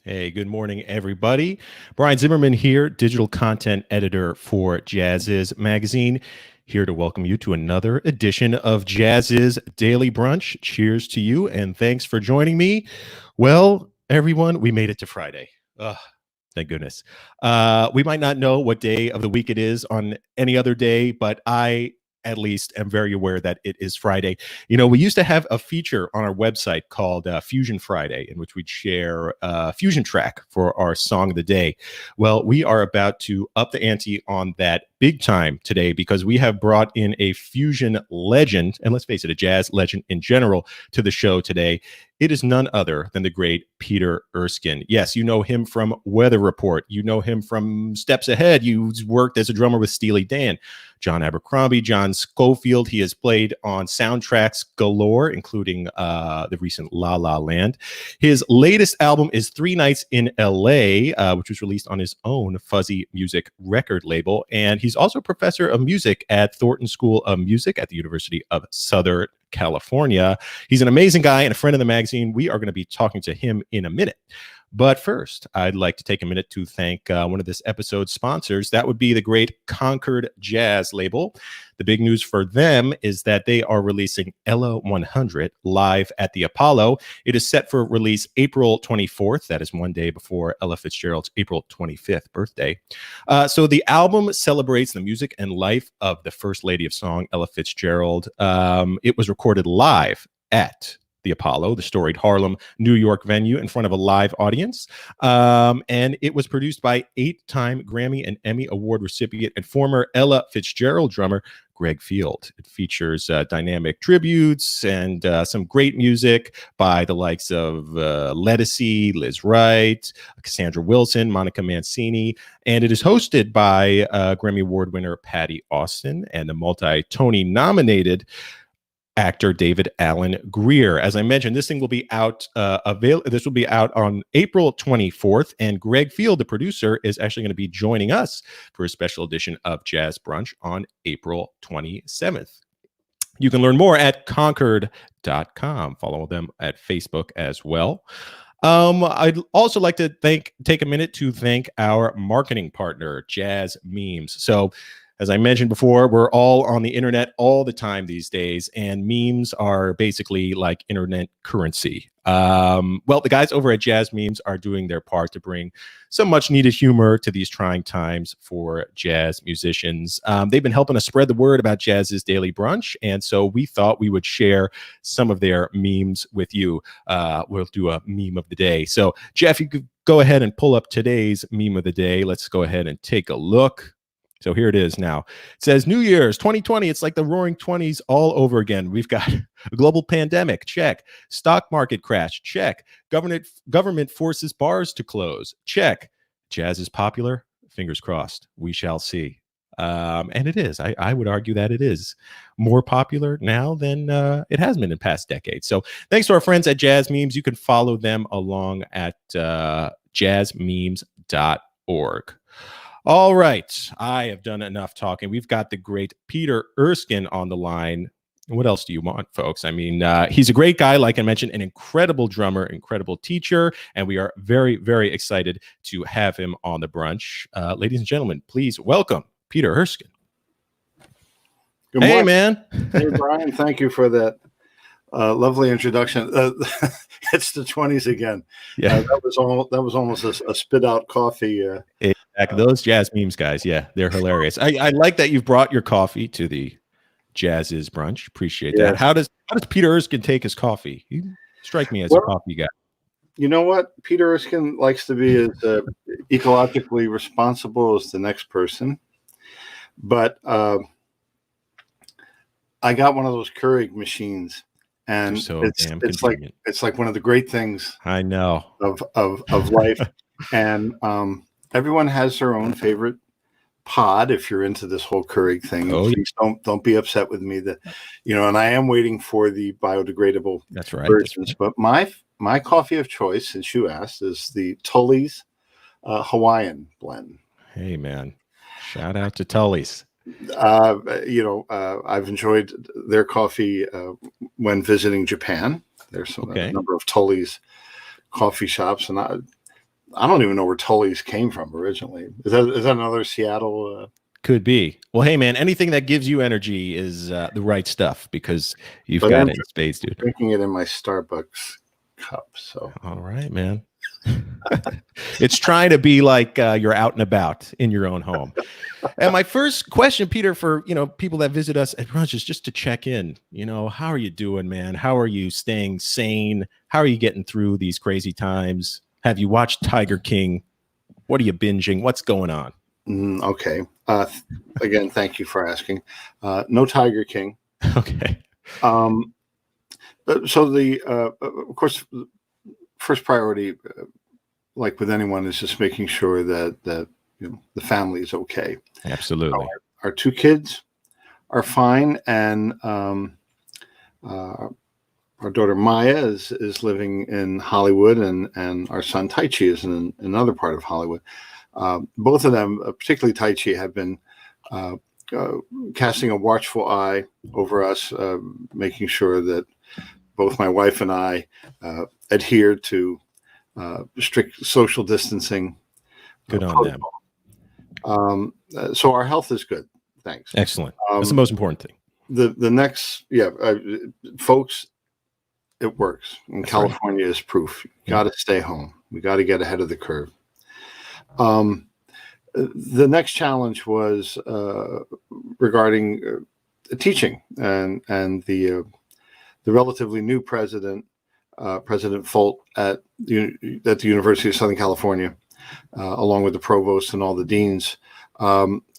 Hey, good morning, everybody. Brian Zimmerman here, digital content editor for Jazziz magazine, here to welcome you to another edition of Jazziz Daily Brunch. Cheers to you, and thanks for joining me. Well, everyone, we made it to Friday. Ugh, thank goodness. We might not know what day of the week it is on any other day, but I at least am very aware that it is Friday. You know, we used to have a feature on our website called Fusion Friday, in which we'd share a fusion track for our song of the day. Well, we are about to up the ante on that big time today because we have brought in a fusion legend, and let's face it, a jazz legend in general, to the show today. It is none other than the great Peter Erskine. Yes, you know him from Weather Report. You know him from Steps Ahead. You worked as a drummer with Steely Dan, John Abercrombie, John Scofield. He has played on soundtracks galore, including the recent La La Land. His latest album is 3 Nights in LA, which was released on his own Fuzzy Music record label. And he's also a professor of music at Thornton School of Music at the University of Southern California. He's an amazing guy and a friend of the magazine. We are going to be talking to him in a minute. But first, I'd like to take a minute to thank one of this episode's sponsors. That would be the great Concord Jazz label. The big news for them is that they are releasing Ella 100 live at the Apollo. It is set for release April 24th. That is one day before Ella Fitzgerald's April 25th birthday. So the album celebrates the music and life of the First Lady of Song, Ella Fitzgerald. It was recorded live at the Apollo, the storied Harlem, New York venue, in front of a live audience. And it was produced by 8-time Grammy and Emmy Award recipient and former Ella Fitzgerald drummer, Greg Field. It features dynamic tributes and some great music by the likes of Ledisi, Liz Wright, Cassandra Wilson, Monica Mancini, and it is hosted by Grammy Award winner Patty Austin and the multi-Tony nominated actor David Allen Greer. As I mentioned, this thing will be out this will be out on April 24th, and Greg Field, the producer, is actually going to be joining us for a special edition of Jazz Brunch on April 27th. You can learn more at concord.com. Follow them at Facebook as well. I'd also like to take a minute to thank our marketing partner, Jazz Memes. So, as I mentioned before, we're all on the internet all the time these days, and memes are basically like internet currency. Well, the guys over at Jazz Memes are doing their part to bring some much needed humor to these trying times for jazz musicians. They've been helping us spread the word about Jazz's Daily Brunch, and so we thought we would share some of their memes with you. We'll do a meme of the day. So, Jeff, you could go ahead and pull up today's meme of the day. Let's go ahead and take a look. So here it is now. It says, New Year's 2020. It's like the roaring 20s all over again. We've got a global pandemic. Check. Stock market crash. Check. Government forces bars to close. Check. Jazz is popular. Fingers crossed. We shall see. And it is. I would argue that it is more popular now than it has been in past decades. So thanks to our friends at Jazz Memes. You can follow them along at jazzmemes.org. All right, I have done enough talking. We've got the great Peter Erskine on the line. What else do you want, folks? I mean, he's a great guy, like I mentioned, an incredible drummer, incredible teacher, and we are very, very excited to have him on the brunch. Ladies and gentlemen, please welcome Peter Erskine. Good morning. Hey, man. Hey, Brian. Thank you for that lovely introduction. It's the 20s again. Yeah, that was almost a spit out coffee. Exactly. Those Jazz Memes guys, yeah, they're hilarious. I like that you've brought your coffee to the Jazziz Brunch. Appreciate that. How does Peter Erskine take his coffee? You strike me as a coffee guy. You know what? Peter Erskine likes to be as ecologically responsible as the next person. But I got one of those Keurig machines, and it's like one of the great things I know of life. And everyone has their own favorite pod. If you're into this whole Keurig thing, please don't be upset with me. That and I am waiting for the biodegradable versions. But my coffee of choice, since you asked, is the Tully's Hawaiian blend. Hey man, shout out to Tully's. I've enjoyed their coffee when visiting Japan. There's a number of Tully's coffee shops, and I don't even know where Tully's came from originally. Is that another Seattle? Could be. Well, hey man, anything that gives you energy is the right stuff, because you've got it in spades, dude. Drinking it in my Starbucks cup. So all right, man. It's trying to be like you're out and about in your own home. And my first question, Peter, for people that visit us at Brunch is just to check in. How are you doing, man? How are you staying sane? How are you getting through these crazy times? Have you watched Tiger King? What are you binging? What's going on? Okay. Again, thank you for asking. No Tiger King. Okay. So of course, first priority, like with anyone, is just making sure that the family is okay. Absolutely. Our two kids are fine, and our daughter Maya is living in Hollywood, and our son Taichi is in another part of Hollywood. Both of them, particularly Taichi, have been casting a watchful eye over us, making sure that both my wife and I adhere to strict social distancing. Good on them. So our health is good. Thanks. Excellent. That's the most important thing. The next, folks, it works. And California is proof. You got to stay home. We got to get ahead of the curve. The next challenge was regarding teaching, and the relatively new president, President Folt at the University of Southern California, along with the provost and all the deans,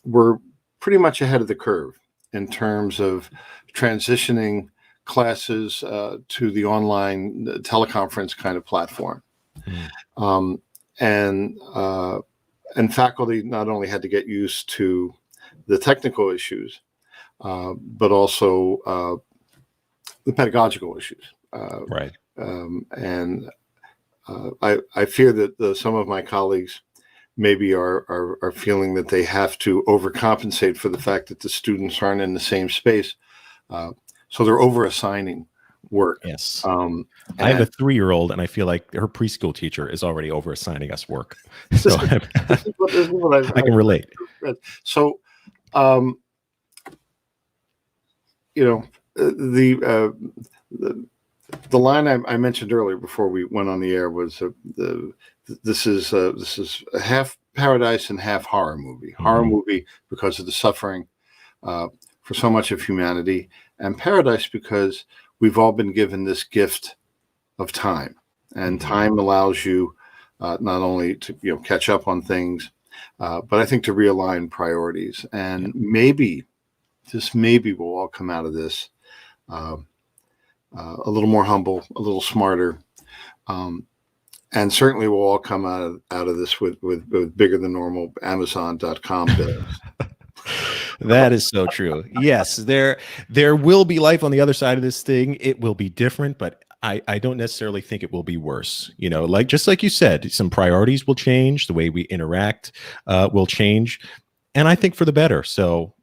were pretty much ahead of the curve in terms of transitioning classes to the online teleconference kind of platform. And faculty not only had to get used to the technical issues, but also the pedagogical issues. Right. And I fear that some of my colleagues maybe are feeling that they have to overcompensate for the fact that the students aren't in the same space. So they're over-assigning work. Yes. I have a 3-year-old, and I feel like her preschool teacher is already over-assigning us work. So this is what I can relate. So, the line I mentioned earlier before we went on the air was this is a half paradise and half horror movie. Mm-hmm. Horror movie because of the suffering for so much of humanity, and paradise because we've all been given this gift of time, and time allows you not only to catch up on things, but I think to realign priorities, and maybe, just maybe, we'll all come out of this a little more humble, a little smarter, and certainly we'll all come out of this with bigger than normal Amazon.com bills. That is so true. Yes, there will be life on the other side of this thing. It will be different, but I don't necessarily think it will be worse. Just like you said, some priorities will change. The way we interact will change, and I think for the better. So,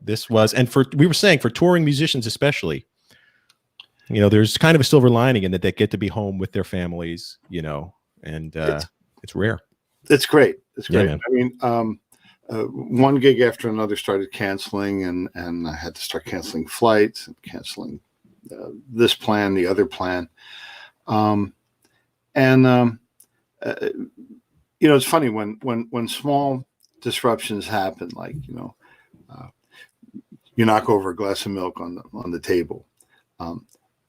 this was, and we were saying for touring musicians especially, there's kind of a silver lining in that they get to be home with their families, and it's rare. It's great. It's great. Yeah, I mean, one gig after another started canceling, and I had to start canceling flights and canceling this plan, the other plan. It's funny when small disruptions happen, like, you knock over a glass of milk on the table.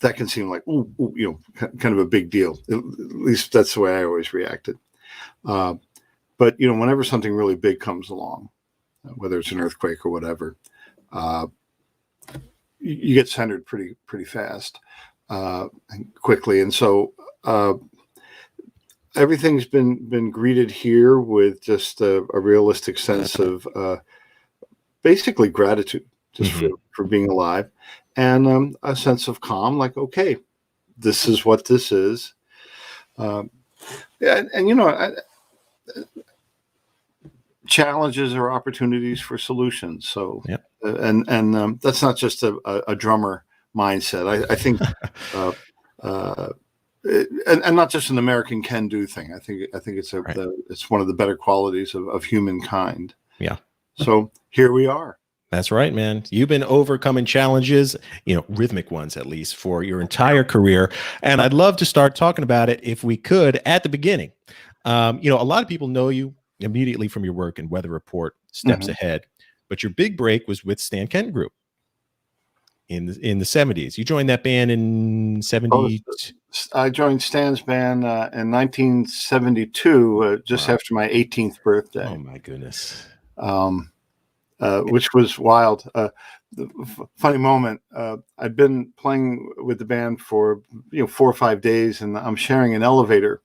That can seem like, kind of a big deal. At least that's the way I always reacted. But, whenever something really big comes along, whether it's an earthquake or whatever, you get centered pretty fast and quickly. And so everything's been greeted here with just a realistic sense of basically gratitude just for being alive, and a sense of calm, like, okay, this is what this is. challenges are opportunities for solutions. So, Yep. and that's not just a drummer mindset. I think, and not just an American can-do thing. I think it's one of the better qualities of humankind. Yeah. So here we are. That's right, man. You've been overcoming challenges, rhythmic ones at least, for your entire career. And I'd love to start talking about it, if we could, at the beginning. A lot of people know you immediately from your work in Weather Report, Steps Ahead, but your big break was with Stan Kenton Group in the 70s. You joined that band in 70. I joined Stan's band in 1972, just after my 18th birthday. Oh my goodness. Which was wild. Funny moment. I'd been playing with the band for 4 or 5 days, and I'm sharing an elevator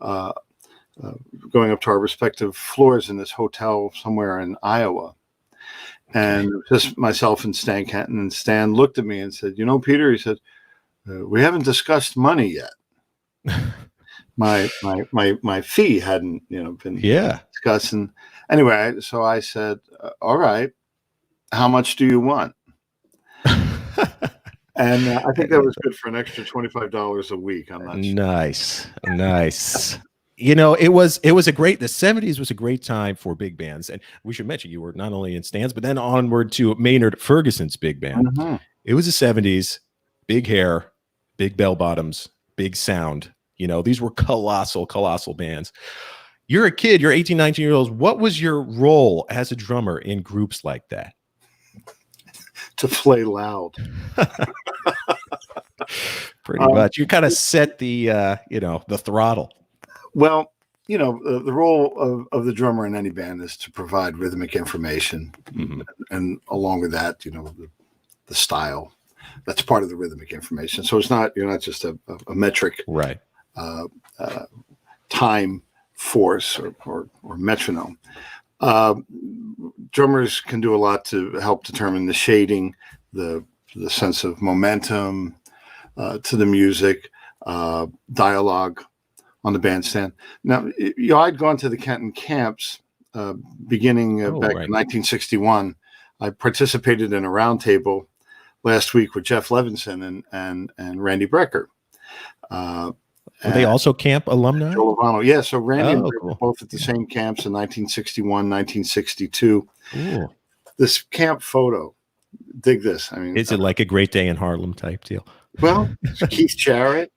going up to our respective floors in this hotel somewhere in Iowa. And just myself and Stan Kenton. And Stan looked at me and said, Peter, he said, we haven't discussed money yet. my fee hadn't been discussed. And anyway, so I said, all right, how much do you want? And I think that was good for an extra $25 a week. I'm not sure. Nice. It was the 70s was a great time for big bands. And we should mention you were not only in Stan's, but then onward to Maynard Ferguson's big band. It was the 70s, big hair, big bell bottoms, big sound. These were colossal bands. You're a kid, you're 18, 19 years old. What was your role as a drummer in groups like that? To play loud. Pretty much. You kind of set the, the throttle. Well, the role of the drummer in any band is to provide rhythmic information. And along with that, the style. That's part of the rhythmic information. So you're not just a metric. Right. Time force or metronome. Drummers can do a lot to help determine the shading, the sense of momentum to the music, dialogue on the bandstand. Now, I'd gone to the Kenton camps beginning back in 1961. I participated in a roundtable last week with Jeff Levinson and Randy Brecker. Were they also camp alumni? Joe Lovano. Yeah, so Randy and Rick were both at the same camps in 1961, 1962. Cool. This camp photo, dig this. I mean, is it like a Great Day in Harlem type deal? Well, Keith Jarrett,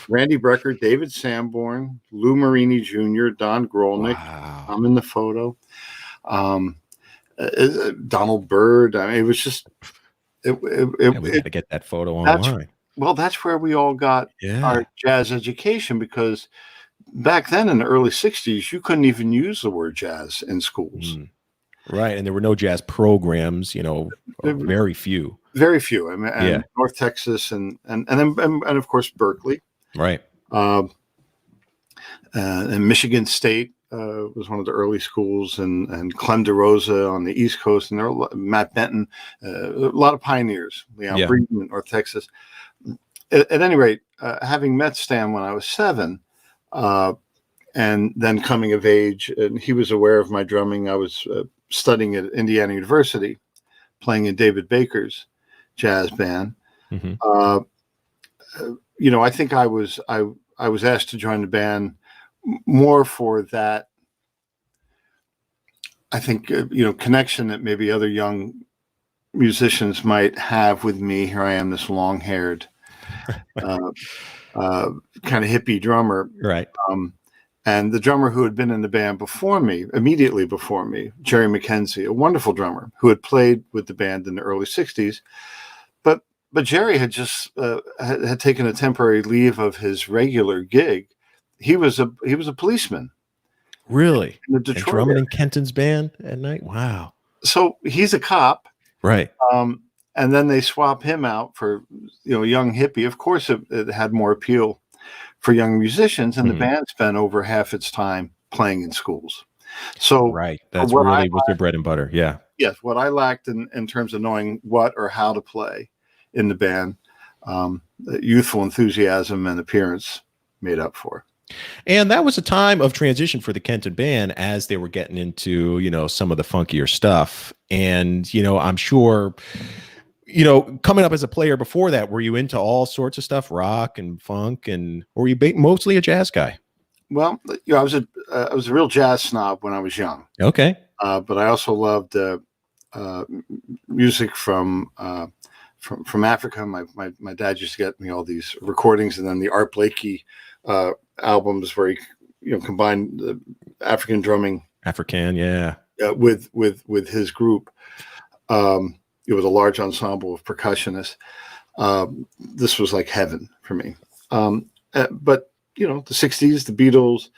Randy Brecker, David Sanborn, Lou Marini Jr., Don Grolnick. Wow. I'm in the photo. Donald Byrd. I mean, it was just. We got to get that photo online. Well, that's where we all got our jazz education, because back then in the early 60s, you couldn't even use the word jazz in schools. Right. And there were no jazz programs, very few. Very few. I mean, North Texas and of course, Berkeley. Right. And Michigan State was one of the early schools, and Clem DeRosa on the East Coast, and there were Matt Benton, a lot of pioneers, Leon Breeden in North Texas. At any rate, having met Stan when I was 7, and then coming of age, and he was aware of my drumming. I was studying at Indiana University, playing in David Baker's jazz band. I think I was asked to join the band more for that. I think connection that maybe other young musicians might have with me. Here I am, this long-haired, kind of hippie drummer, right? And the drummer who had been in the band immediately before me, Jerry McKenzie, a wonderful drummer who had played with the band in the early 60s. But Jerry had just had taken a temporary leave of his regular gig. He was a policeman. Really? In the Detroit and drumming in Kenton's band at night? Wow. So he's a cop. Right. And then they swap him out for a young hippie. Of course, it had more appeal for young musicians, and the band spent over half its time playing in schools. So right, that's really was their bread and butter. Yeah. Yes, what I lacked in terms of knowing what or how to play in the band, youthful enthusiasm and appearance made up for. And that was a time of transition for the Kenton band as they were getting into, some of the funkier stuff. And, I'm sure, coming up as a player before that, were you into all sorts of stuff, rock and funk, or were you mostly a jazz guy? Well, I was a real jazz snob when I was young. Okay. But I also loved music from Africa. My dad used to get me all these recordings, and then the Art Blakey albums where he combined the African drumming, with his group. It was a large ensemble of percussionists. This was like heaven for me. But the '60s, the Beatles,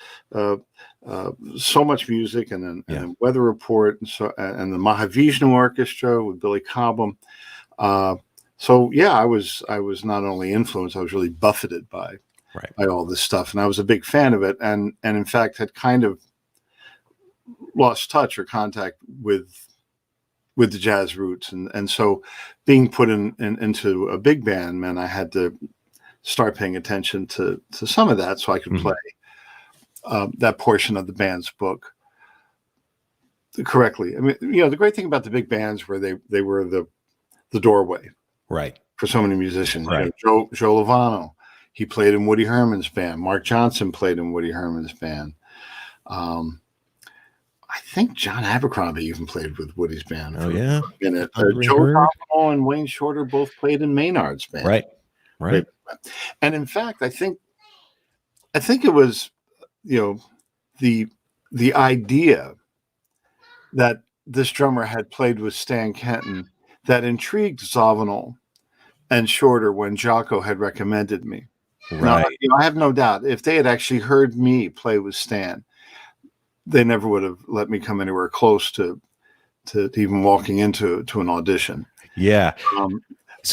so much music, and then Weather Report, and the Mahavishnu Orchestra with Billy Cobham. So yeah, I was not only influenced, I was really buffeted by all this stuff, and I was a big fan of it, and in fact had kind of lost touch or contact with the jazz roots, and so being put into a big band meant I had to start paying attention to some of that so I could play that portion of the band's book correctly. I mean, the great thing about the big bands were they were the doorway for so many musicians. Joe Lovano, he played in Woody Herman's band. Mark Johnson played in Woody Herman's band. I think John Abercrombie even played with Woody's band. Oh yeah, Joe Domino and Wayne Shorter both played in Maynard's band. Right. And in fact, I think it was the idea that this drummer had played with Stan Kenton that intrigued Zawinul and Shorter when Jocko had recommended me. Now, I have no doubt if they had actually heard me play with Stan, they never would have let me come anywhere close to even walking into an audition. Yeah.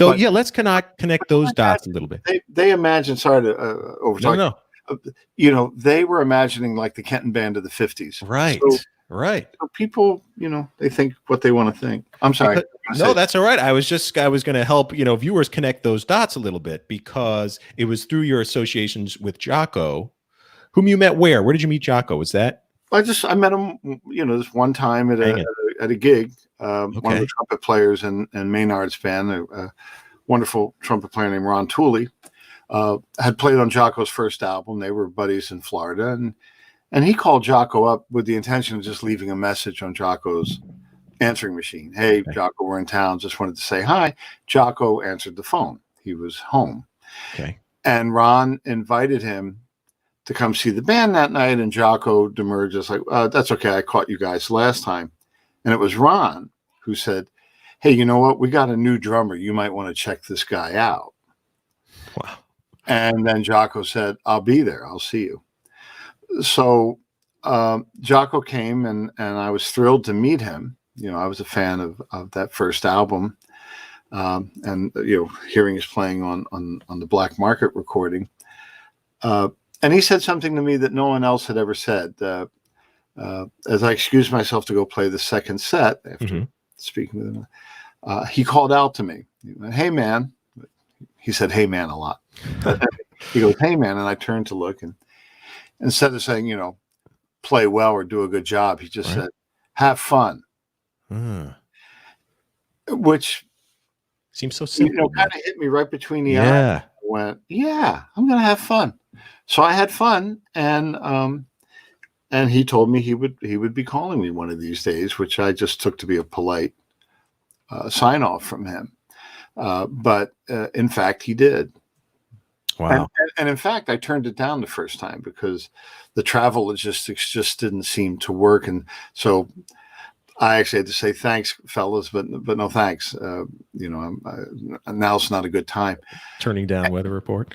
Let's connect those dots a little bit. They imagine. Sorry to overtalk. No. They were imagining like the Kenton band of the '50s. Right. So people, they think what they want to think. I'm sorry. No, that's all right. I was going to help, viewers connect those dots a little bit because it was through your associations with Jocko, whom you met where? Where did you meet Jocko? Was that? I met him, this one time at a gig. One of the trumpet players in Maynard's band, a wonderful trumpet player named Ron Tooley, had played on Jocko's first album. They were buddies in Florida, and he called Jocko up with the intention of just leaving a message on Jocko's answering machine. Hey, Jocko, we're in town. Just wanted to say hi. Jocko answered the phone. He was home. Okay. And Ron invited him to come see the band that night, and Jocko demurred, just like, that's okay, I caught you guys last time. And it was Ron who said, hey, you know what? We got a new drummer. You might want to check this guy out. Wow. And then Jocko said, I'll be there. I'll see you. So Jocko came, and I was thrilled to meet him. I was a fan of that first album, and hearing his playing on the Black Market recording. And he said something to me that no one else had ever said. As I excused myself to go play the second set after speaking with him, he called out to me, hey, man. He said, hey, man, a lot. He goes, hey, man. And I turned to look, and instead of saying, play well or do a good job, he just said, have fun. Which seems so simple. Kind of hit me right between the eyes. I went, yeah, I'm going to have fun. So I had fun, and he told me he would be calling me one of these days, which I just took to be a polite sign off from him. But in fact, he did. Wow. And in fact, I turned it down the first time because the travel logistics just didn't seem to work, and so I actually had to say thanks, fellas, but no thanks. Now's not a good time. Turning down Weather Report,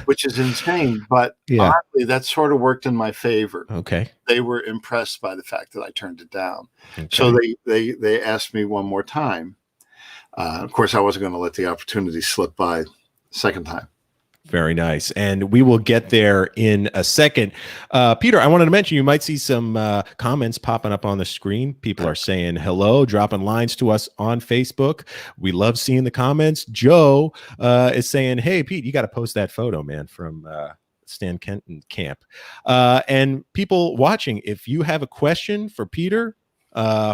which is insane. But oddly, that sort of worked in my favor. Okay, they were impressed by the fact that I turned it down. Okay. So they asked me one more time. Of course, I wasn't going to let the opportunity slip by second time. Very nice. And we will get there in a second. Peter, I wanted to mention, you might see some comments popping up on the screen. People are saying hello, dropping lines to us on Facebook. We love seeing the comments. Joe is saying, hey, Pete, you got to post that photo, man, from Stan Kenton camp. And people watching, if you have a question for Peter,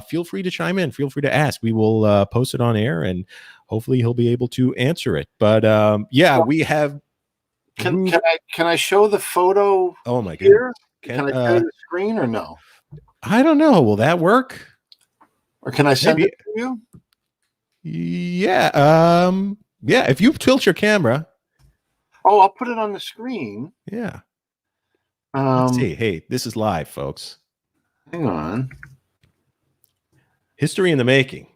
feel free to chime in. Feel free to ask. We will post it on air, and hopefully he'll be able to answer it. But we have. Can I show the photo? Oh my here? Can I share the screen or no? I don't know. Will that work? Or can I send it to you? Yeah. Yeah. If you tilt your camera. Oh, I'll put it on the screen. Yeah. Let's see. Hey, this is live, folks. Hang on. History in the making.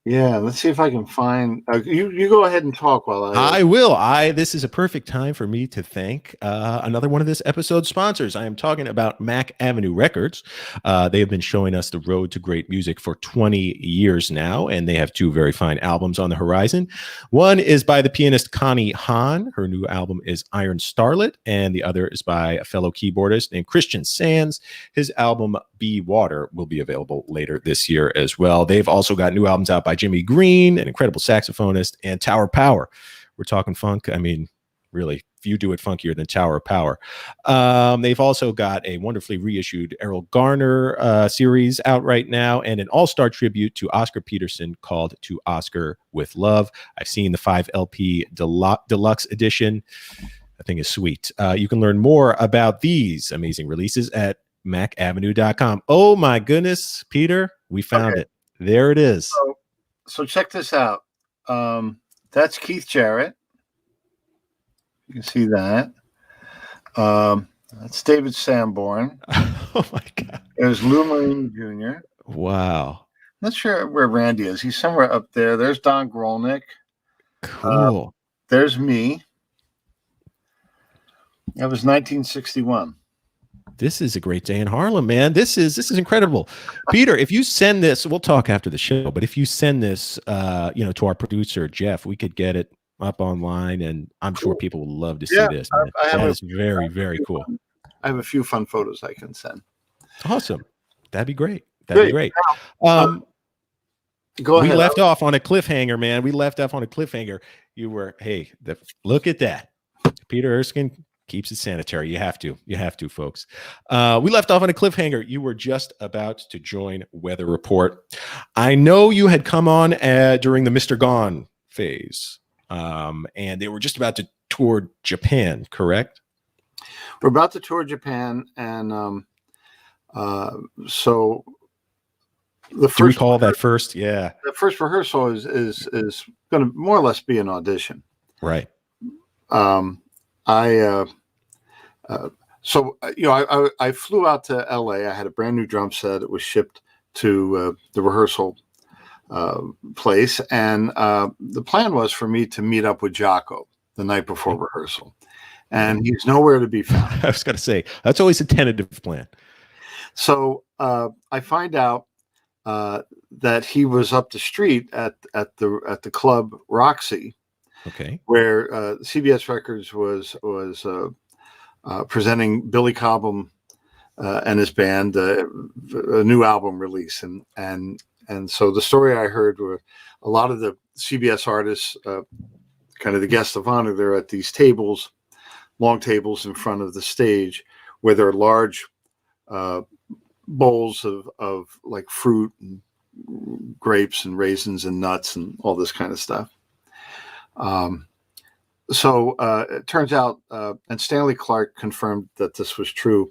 Yeah, let's see if I can find. You go ahead and talk while I will. This is a perfect time for me to thank another one of this episode's sponsors. I am talking about Mac Avenue Records. They have been showing us the road to great music for 20 years now, and they have two very fine albums on the horizon. One is by the pianist Connie Hahn. Her new album is Iron Starlet, and the other is by a fellow keyboardist named Christian Sands. His album Be Water will be available later this year as well. They've also got new albums out by Jimmy Green, an incredible saxophonist, and Tower Power. We're talking funk. I mean, really, few do it funkier than Tower Power. They've also got a wonderfully reissued Errol Garner series out right now, and an all-star tribute to Oscar Peterson called To Oscar with Love. I've seen the 5 LP deluxe edition. I think is sweet. You can learn more about these amazing releases at macavenue.com. Oh my goodness, Peter, we found it. There it is. So check this out. That's Keith Jarrett. You can see that. That's David Sanborn. Oh my God. There's Lou Marine Jr. Wow. Not sure where Randy is. He's somewhere up there. There's Don Grolnick. Cool. There's me. That was 1961. This is a great day in Harlem, man. This is incredible. Peter, if you send this, we'll talk after the show, but if you send this to our producer Jeff, we could get it up online, and I'm sure people would love to see this. That is very, very cool. I have a few fun photos I can send. Awesome. That'd be great. That'd be great. Go ahead. We left off on a cliffhanger, man. We left off on a cliffhanger. You were, look at that. Peter Erskine keeps it sanitary. You have to, folks. We left off on a cliffhanger. You were just about to join Weather Report. I know you had come on during the Mr. Gone phase, and they were just about to tour Japan, correct? We're about to tour Japan, and so the first. Do we call that first? Yeah. The first rehearsal is going to more or less be an audition, right? I flew out to LA. I had a brand new drum set. It was shipped to the rehearsal place. And the plan was for me to meet up with Jocko the night before rehearsal. And he's nowhere to be found. I was going to say, that's always a tentative plan. So I find out that he was up the street at the club Roxy. Okay. Where CBS Records was presenting Billy Cobham and his band a new album release, and so the story I heard were a lot of the CBS artists, kind of the guest of honor. They're at these tables, long tables in front of the stage, where there are large bowls of like fruit and grapes and raisins and nuts and all this kind of stuff. So it turns out, and Stanley Clarke confirmed that this was true.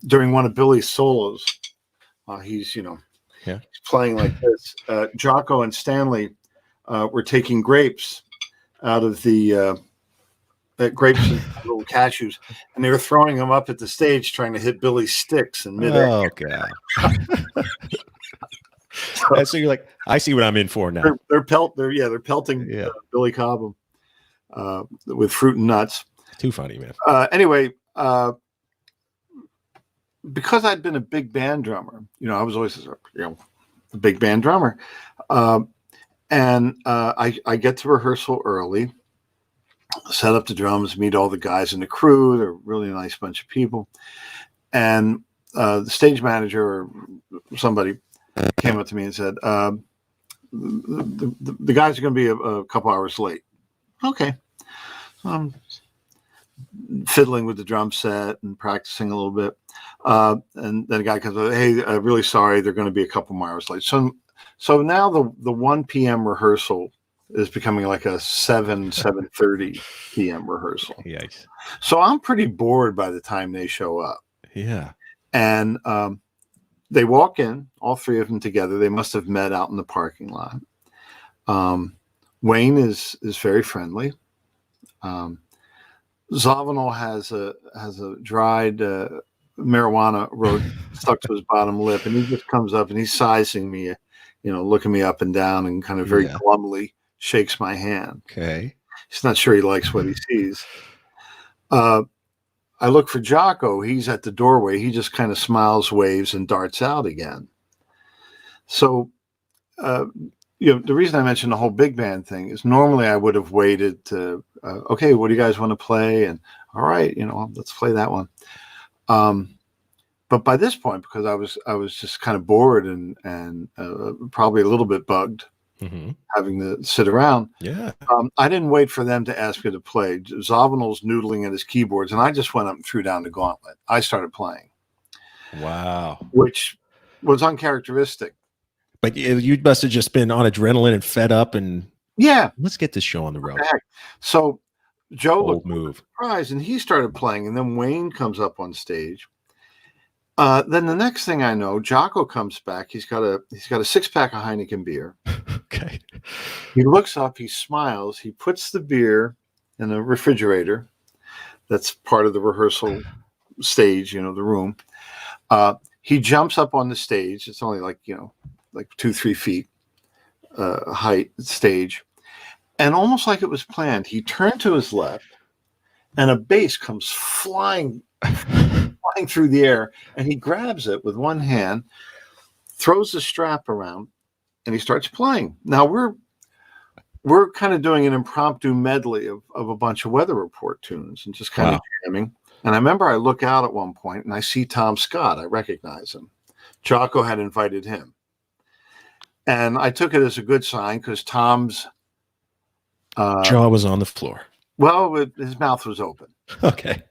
During one of Billy's solos, he's playing like this. Jocko and Stanley were taking grapes out of the grapes and little cashews, and they were throwing them up at the stage, trying to hit Billy's sticks in midair. Oh God! So you're like, I see what I'm in for now. They're pelting Billy Cobham with fruit and nuts. Too funny, man. Anyway, because I'd been a big band drummer, I was always a big band drummer, and I get to rehearsal early, set up the drums, meet all the guys in the crew. They're a really nice bunch of people, and the stage manager or somebody came up to me and said, the guys are going to be a couple hours late. Okay. fiddling with the drum set and practicing a little bit. And then a guy comes up, hey, I'm really sorry, they're going to be a couple more hours late. So now the 1 p.m. rehearsal is becoming like a 7:30 p.m. rehearsal. Yikes. So I'm pretty bored by the time they show up. Yeah. And they walk in, all three of them together. They must have met out in the parking lot. Wayne is very friendly. Zavanel has a dried marijuana road stuck to his bottom lip, and he just comes up and he's sizing me, looking me up and down, and kind of very glumly shakes my hand. Okay. He's not sure he likes what he sees. I look for Jocko. He's at the doorway. He just kind of smiles, waves, and darts out again. So, the reason I mentioned the whole big band thing is normally I would have waited to, okay, what do you guys want to play? And all right, let's play that one. But by this point, because I was just kind of bored and probably a little bit bugged, having to sit around. Yeah. I didn't wait for them to ask me to play. Zavanel's noodling at his keyboards, and I just went up and threw down the gauntlet. I started playing. Wow. Which was uncharacteristic. But you must have just been on adrenaline and fed up and let's get this show on the road. So Joe looked surprised, and he started playing, and then Wayne comes up on stage. Then the next thing I know, Jocko comes back. He's got a 6-pack of Heineken beer. Okay. He looks up, he smiles, he puts the beer in a refrigerator. That's part of the rehearsal stage, the room. He jumps up on the stage. It's only like 2-3 feet height stage. And almost like it was planned, he turned to his left and a bass comes flying through the air, and he grabs it with one hand, throws the strap around, and he starts playing. Now we're kind of doing an impromptu medley of a bunch of Weather Report tunes and just kind of jamming. And I remember I look out at one point and I see Tom Scott. I recognize him. Jocko had invited him. And I took it as a good sign because Tom's jaw was on the floor. Well, his mouth was open. Okay.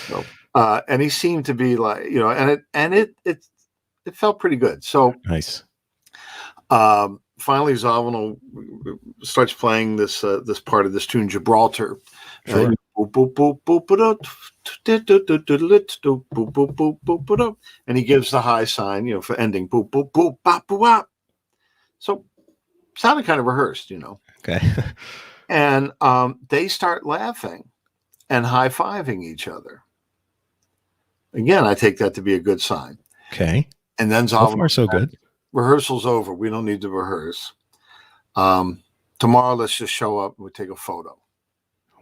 So, and he seemed to be like, it felt pretty good. So nice. Finally, Zavanel starts playing this part of this tune, Gibraltar. Sure. And he gives the high sign, for ending. Boop, boop, boop, bop, boop, bop. So, sounded kind of rehearsed, Okay. And they start laughing and high-fiving each other. Again, I take that to be a good sign. Okay. And then So far, so good. Rehearsal's over. We don't need to rehearse. Tomorrow, let's just show up and we take a photo.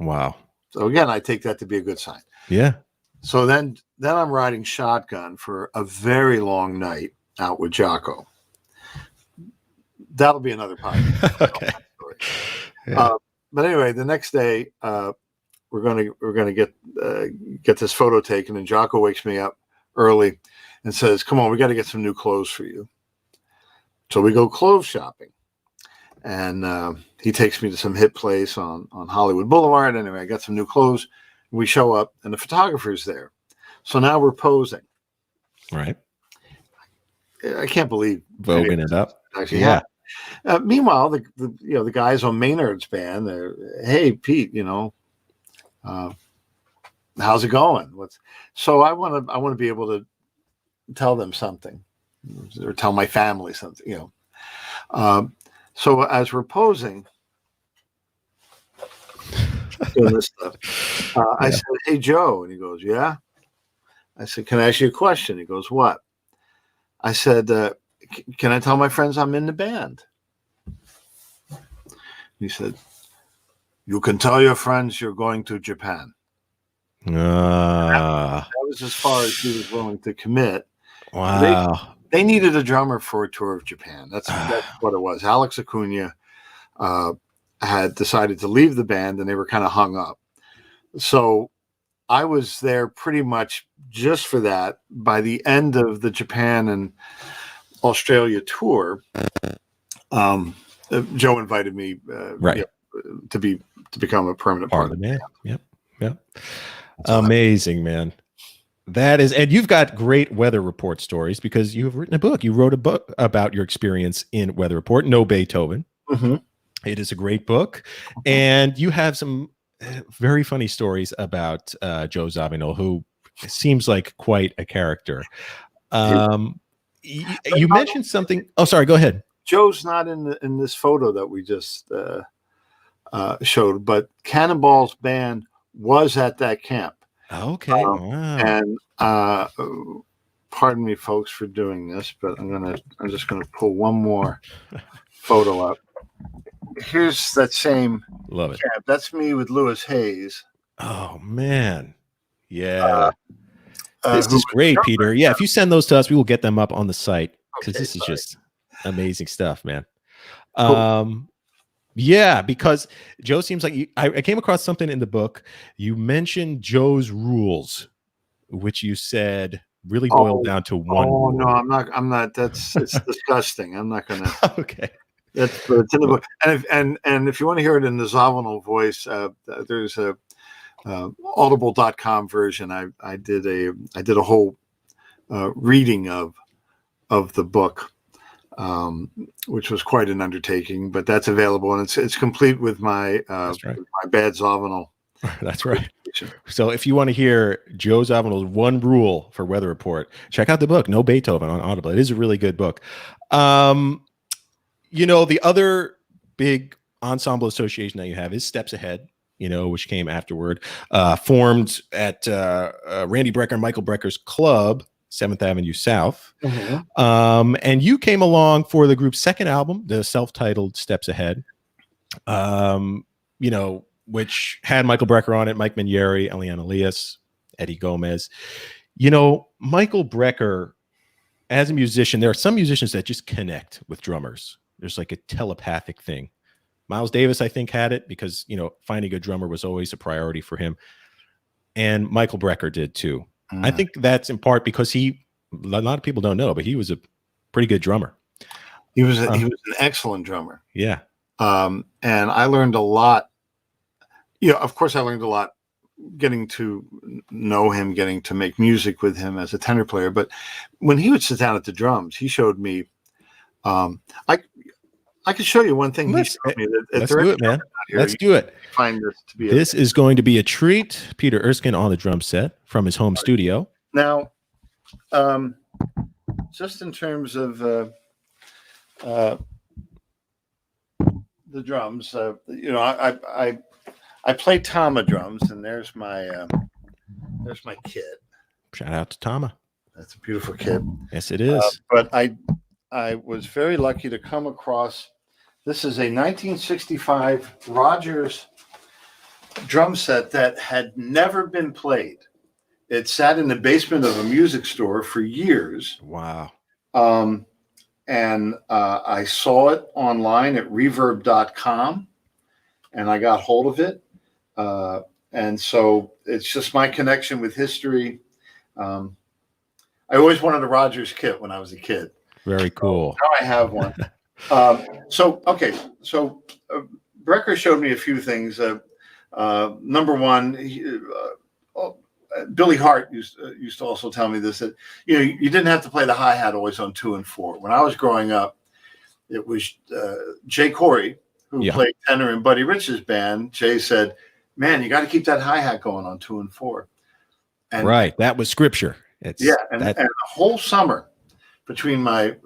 Wow. So again, I take that to be a good sign. Yeah. So then I'm riding shotgun for a very long night out with Jocko. That'll be another podcast. Okay. Yeah. But anyway, the next day, we're gonna get this photo taken, and Jocko wakes me up early and says, "Come on, we got to get some new clothes for you." So we go clothes shopping, and he takes me to some hip place on Hollywood Boulevard. Anyway, I got some new clothes. We show up, and the photographer's there. So now we're posing. Right. I can't believe voguing it up. Actually, yeah. Meanwhile, the guys on Maynard's band, hey Pete, how's it going? So I want to be able to tell them something, or tell my family something, So as we're posing, doing this stuff, I said, "Hey Joe," and he goes, "Yeah." I said, "Can I ask you a question?" He goes, "What?" I said, "Can I tell my friends I'm in the band?" He said, "You can tell your friends you're going to Japan." That was as far as he was willing to commit. Wow. They needed a drummer for a tour of Japan. That's what it was. Alex Acuna had decided to leave the band, and they were kind of hung up. So I was there pretty much just for that. By the end of the Japan and Australia tour, Joe invited me to become a permanent part of the band. Yep. Amazing, man. That is, and you've got great weather report stories because you have written a book. You wrote a book about your experience in Weather Report, No Beethoven. Mm-hmm. It is a great book. And you have some very funny stories about Joe Zawinul, who seems like quite a character. You mentioned something. Oh, sorry, go ahead. Joe's not in this photo that we just showed, but Cannonball's band was at that camp. Okay. Wow. And pardon me, folks, for doing this, but I'm just gonna pull one more photo up. Here's that same Love it. camp. That's me with Lewis Hayes. Oh man. Yeah. This Who is great, was Peter. Yeah, if you send those to us, we will get them up on the site because Okay, this is sorry. just amazing stuff, man. Cool. Yeah, because Joe seems like I came across something in the book. You mentioned Joe's rules, which you said really boiled down to one. Oh rule. no, I'm not. It's disgusting. I'm not gonna. Okay. But it's in the book. And if you want to hear it in the Zawinul voice, there's a audible.com version. I did a whole reading of the book, which was quite an undertaking, but that's available, and it's complete with my That's right. with my bad Zawinul. That's right. So if you want to hear Joe Zawinul's one rule for Weather Report, check out the book, No Beethoven, on Audible. It is a really good book. The other big ensemble association that you have is Steps Ahead, which came afterward, formed at Randy Brecker and Michael Brecker's club, 7th Avenue South. Mm-hmm. And you came along for the group's second album, the self-titled Steps Ahead, which had Michael Brecker on it, Mike Minieri, Eliane Elias, Eddie Gomez. Michael Brecker, as a musician, there are some musicians that just connect with drummers. There's like a telepathic thing. Miles Davis, I think, had it because, finding a drummer was always a priority for him. And Michael Brecker did too. I think that's in part because a lot of people don't know, but he was a pretty good drummer. He was an excellent drummer. Yeah. And I learned a lot. Of course, I learned a lot getting to know him, getting to make music with him as a tenor player. But when he would sit down at the drums, he showed me. I could show you one thing. Let's do it, man. Let's do it. Find this to be. This is going to be a treat. Peter Erskine on the drum set from his home studio. Now, just in terms of the drums, I play Tama drums, and there's my kit. Shout out to Tama. That's a beautiful kit. Yes, it is. But I was very lucky to come across. This is a 1965 Rogers drum set that had never been played. It sat in the basement of a music store for years. Wow. And I saw it online at reverb.com, and I got hold of it. And so it's just my connection with history. I always wanted a Rogers kit when I was a kid. Very cool. Now I have one. So Brecker showed me a few things. Number one, Billy Hart used to also tell me this, that you didn't have to play the hi-hat always on 2 and 4. When I was growing up, it was Jay Corey who played tenor in Buddy Rich's band. Jay said, "Man, you got to keep that hi-hat going on 2 and 4." And right, that was scripture. And the whole summer between my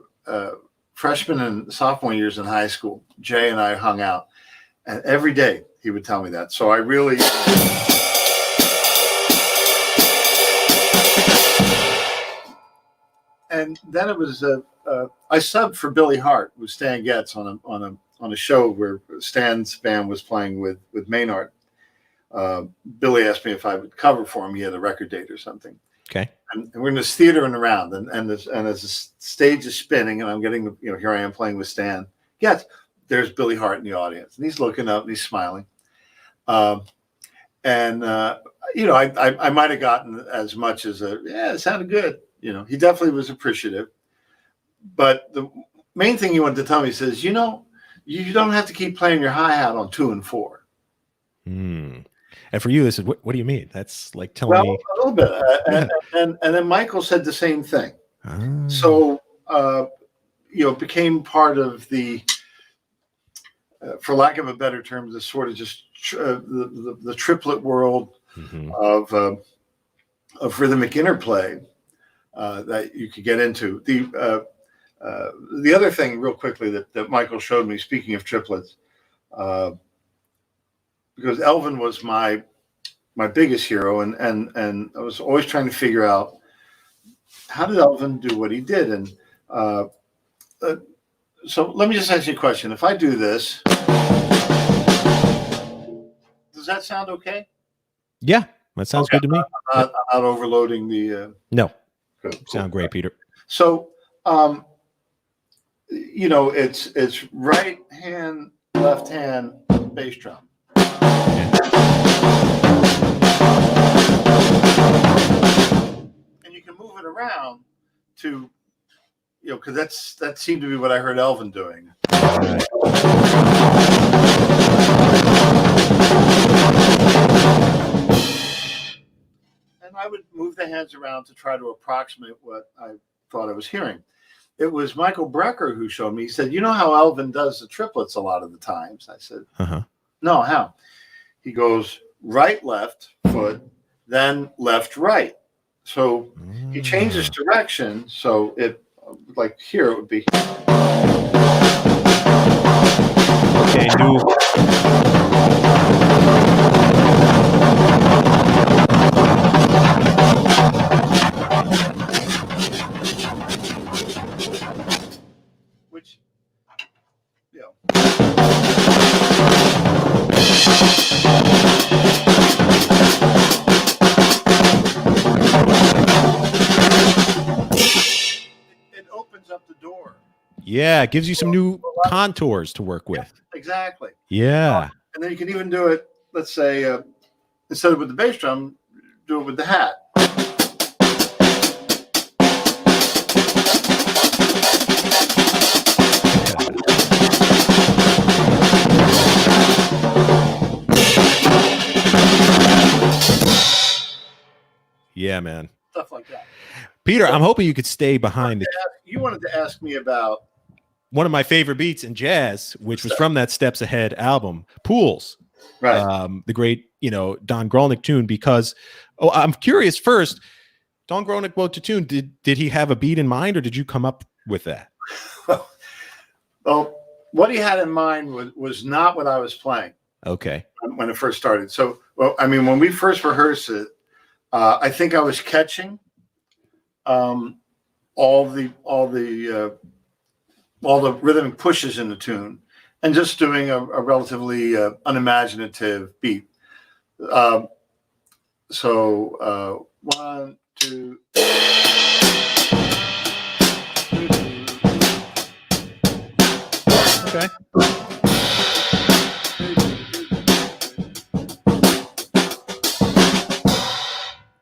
freshman and sophomore years in high school, Jay and I hung out, and every day he would tell me that. So I really. And then it was I subbed for Billy Hart with Stan Getz on a show where Stan's band was playing with Maynard. Billy asked me if I would cover for him. He had a record date or something. Okay. And we're in this theater and around, and as the stage is spinning, and I'm getting here I am playing with Stan Getz. There's Billy Hart in the audience, and he's looking up and he's smiling. I might have gotten as much as it sounded good. He definitely was appreciative. But the main thing he wanted to tell me, he says, you don't have to keep playing your hi-hat on 2 and 4. And for you, this is what do you mean? That's like telling Well, me a little bit. And then Michael said the same thing. So, it became part of the, for lack of a better term, the sort of just the triplet world of rhythmic interplay that you could get into. The other thing, real quickly, that Michael showed me, speaking of triplets, because Elvin was my biggest hero, and I was always trying to figure out, how did Elvin do what he did? And so let me just ask you a question. If I do this, does that sound okay? Yeah, that sounds good to me. I'm not overloading the. No, cool. Sound great, Peter. So, it's right hand, left hand, bass drum. And you can move it around to, because that seemed to be what I heard Elvin doing. Right. And I would move the hands around to try to approximate what I thought I was hearing. It was Michael Brecker who showed me. He said, "You know how Elvin does the triplets a lot of the times?" I said, "No, how?" He goes, right, left foot, then left, right. So he changes direction. So it, like here, it would be. Okay, new. Which, it opens up the door. Yeah, it gives you some new contours to work with. Yeah, exactly. Yeah. And then you can even do it, let's say, instead of with the bass drum, do it with the hat. Yeah, man. Stuff like that. Peter, I'm hoping you could stay behind you wanted to ask me about one of my favorite beats in jazz, which was from that Steps Ahead album, Pools. Right. The great, Don Grolnick tune, because I'm curious first, Don Grolnick wrote the tune. Did he have a beat in mind, or did you come up with that? Well, what he had in mind was not what I was playing. Okay. When it first started. So, when we first rehearsed it, I think I was catching all the rhythmic pushes in the tune, and just doing a relatively unimaginative beat. So 1, 2. Okay.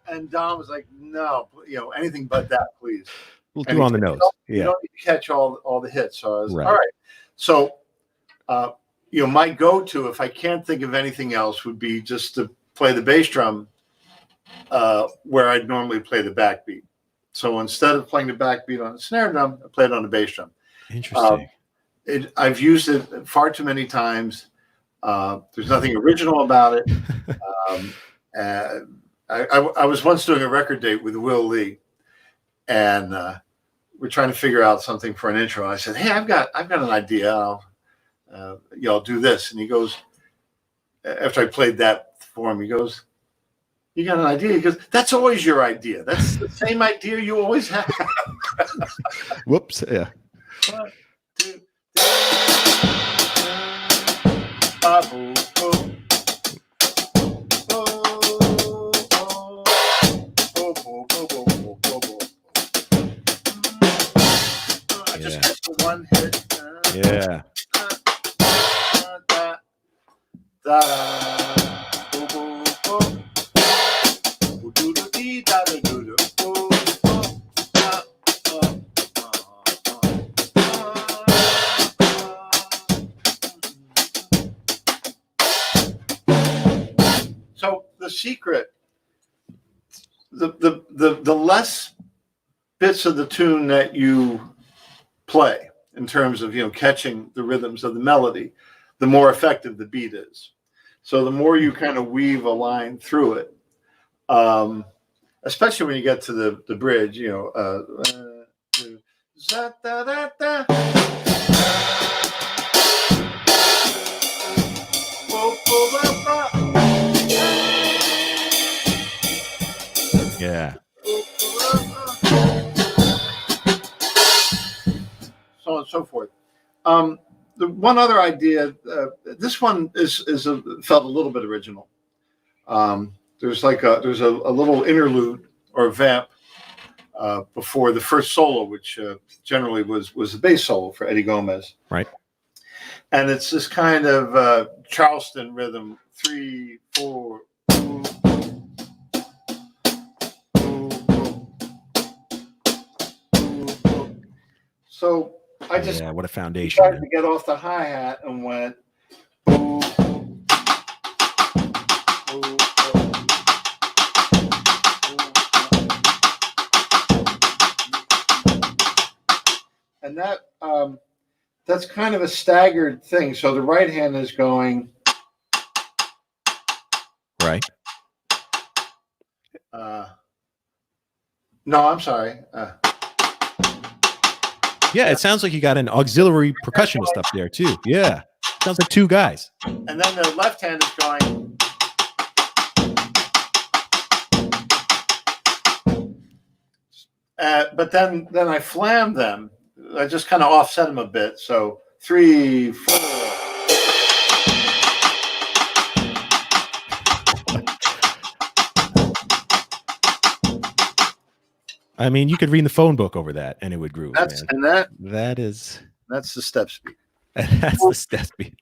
And Don was like, "No, anything but that, please." We'll do on the nose. You don't need to catch all the hits. So I was Right. all right. So, my go-to, if I can't think of anything else, would be just to play the bass drum where I'd normally play the backbeat. So instead of playing the backbeat on the snare drum, I play it on the bass drum. Interesting. I've used it far too many times. There's nothing original about it. I was once doing a record date with Will Lee, and we're trying to figure out something for an intro. And I said, "Hey, I've got an idea. I'll do this." And he goes, after I played that for him, he goes, "You got an idea?" He goes, "That's always your idea. That's the same idea you always have." Whoops. Yeah. 1, 2, 3. I just got the one hit. Yeah. So secret. The less bits of the tune that you play in terms of, catching the rhythms of the melody, the more effective the beat is. So the more you kind of weave a line through it, especially when you get to the bridge, Yeah. So on and so forth. The one other idea, this one felt a little bit original. There's a little interlude or vamp before the first solo, which generally was the bass solo for Eddie Gomez. Right. And it's this kind of Charleston rhythm, 3, 4. So I just what a foundation. tried to get off the hi-hat and went. And that's kind of a staggered thing. So the right hand is going. Right. No, I'm sorry. Yeah, it sounds like you got an auxiliary percussionist up there too. Yeah, sounds like two guys. And then the left hand is going. But then I flammed them. I just kind of offset them a bit. So 3, 4. I mean, you could read the phone book over that, and it would groove. That's the step speed. That's the step speed.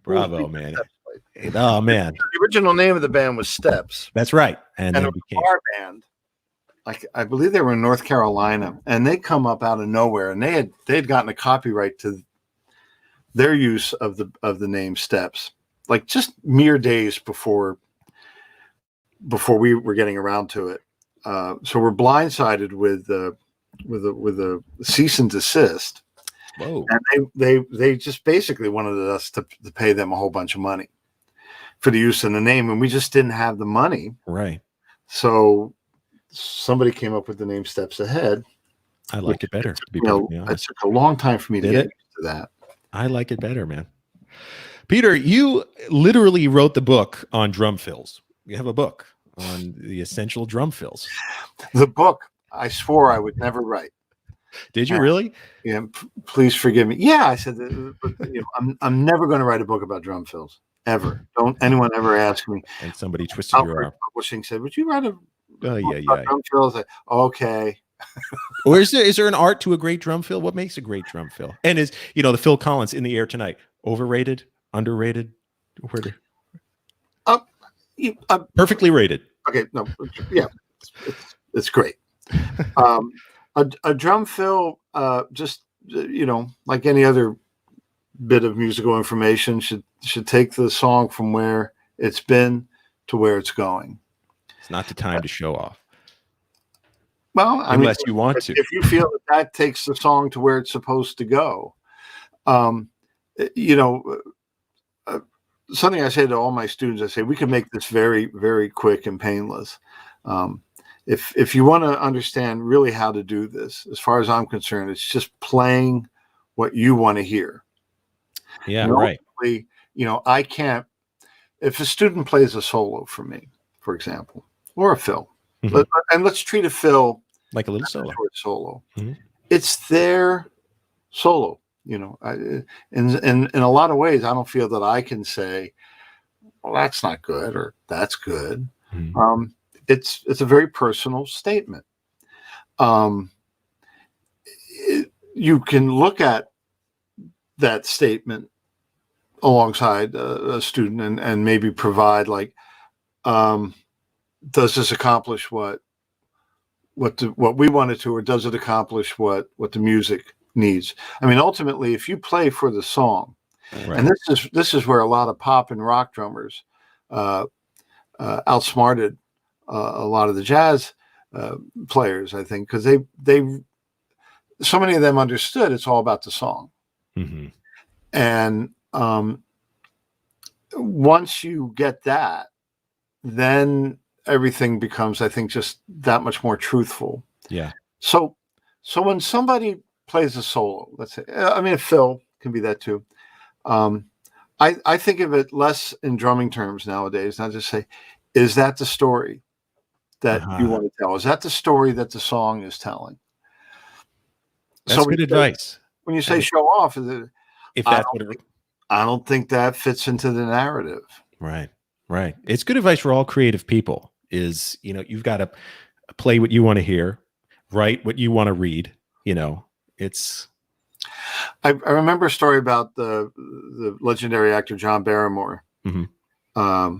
Bravo, man. Oh man, the original name of the band was Steps. That's right, and then it became our band. I believe they were in North Carolina, and they come up out of nowhere, and they had gotten a copyright to their use of the name Steps, like just mere days before we were getting around to it. So we're blindsided with a cease and desist. Whoa! And they just basically wanted us to pay them a whole bunch of money for the use of the name, and we just didn't have the money. Right. So somebody came up with the name Steps Ahead. I like it better. To be perfectly honest, it took a long time for me to get used to that. I like it better, man. Peter, you literally wrote the book on drum fills. You have a book on the essential drum fills. The book I swore I would never write. Did you really? Yeah. Please forgive me. Yeah, I said I'm never going to write a book about drum fills ever. Don't anyone ever ask me. And somebody twisted your arm. Publishing said, "Would you write a yeah. drum fills?" Okay. Or is there an art to a great drum fill? What makes a great drum fill? And is the Phil Collins In the Air Tonight overrated, underrated? Perfectly rated. Okay, no, yeah, it's great. A drum fill, just like any other bit of musical information, should take the song from where it's been to where it's going. It's not the time to show off. Well, unless you want to. If you feel that takes the song to where it's supposed to go, something I say to all my students, I say we can make this very, very quick and painless. If you want to understand really how to do this, as far as I'm concerned, it's just playing what you want to hear. Yeah, right. I can't. If a student plays a solo for me, for example, or a fill, and let's treat a fill like a little solo. Mm-hmm. It's their solo. In a lot of ways, I don't feel that I can say, well, that's not good or that's good. Mm-hmm. It's a very personal statement. You can look at that statement alongside a student and maybe provide does this accomplish what we wanted to, or does it accomplish what the music needs? I mean, ultimately, if you play for the song, right. And this is where a lot of pop and rock drummers outsmarted a lot of the jazz players, I think, because they so many of them understood it's all about the song. Mm-hmm. And once you get that, then everything becomes, I think, just that much more truthful. Yeah. So when somebody plays a solo, let's say, I mean, Phil can be that too. I think of it less in drumming terms nowadays. Not just say, is that the story that you want to tell? Is that the story that the song is telling? That's good advice. When you say show off, if that's what I don't think that fits into the narrative. Right. Right. It's good advice for all creative people is, you've got to play what you want to hear, write what you want to read. It's. I remember a story about the legendary actor John Barrymore. Mm-hmm.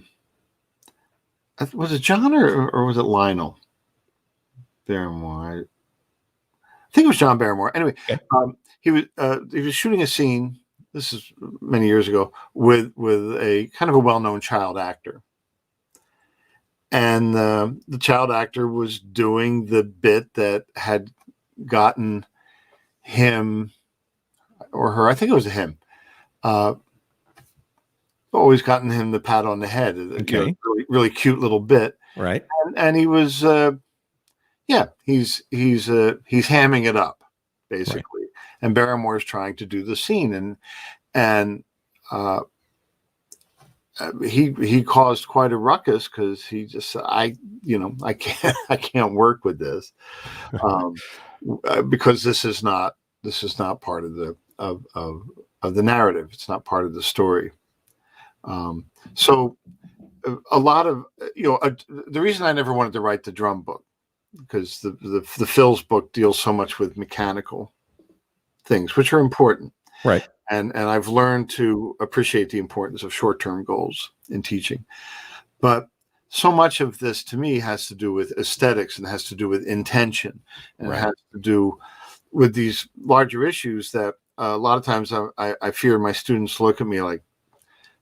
Was it John or was it Lionel Barrymore? I think it was John Barrymore. Anyway, okay. He was shooting a scene. This is many years ago with a kind of a well-known child actor, and the child actor was doing the bit that had gotten him or her. I think it was a him. Always gotten him the pat on the head. Okay, really, really cute little bit. Right, and he was, he's hamming it up basically. Right. And Barrymore's trying to do the scene, and he caused quite a ruckus because he just said, I can't work with this because this is not part of the narrative. It's not part of the story. So a lot of the reason I never wanted to write the drum book, because the Phil's book deals so much with mechanical things, which are important. Right. And I've learned to appreciate the importance of short-term goals in teaching. But so much of this to me has to do with aesthetics and has to do with intention, and It has to do with these larger issues that a lot of times I fear my students look at me like,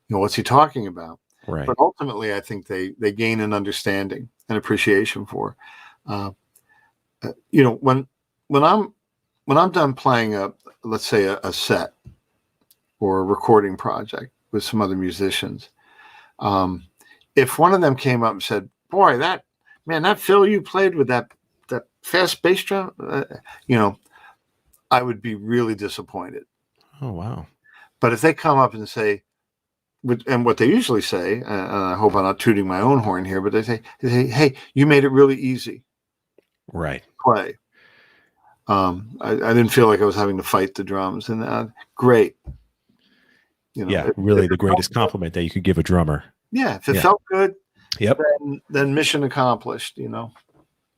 what's he talking about? Right. But ultimately, I think they gain an understanding and appreciation for, when I'm done playing let's say a set or a recording project with some other musicians, if one of them came up and said, "Boy, that Phil you played with that fast bass drum," I would be really disappointed. Oh wow! But if they come up and say, and what they usually say, and I hope I'm not tooting my own horn here, but they say, "Hey, you made it really easy." Right. Play. I didn't feel like I was having to fight the drums, and great. Really the greatest compliment that you could give a drummer. Yeah, if it felt good, yep. Then mission accomplished.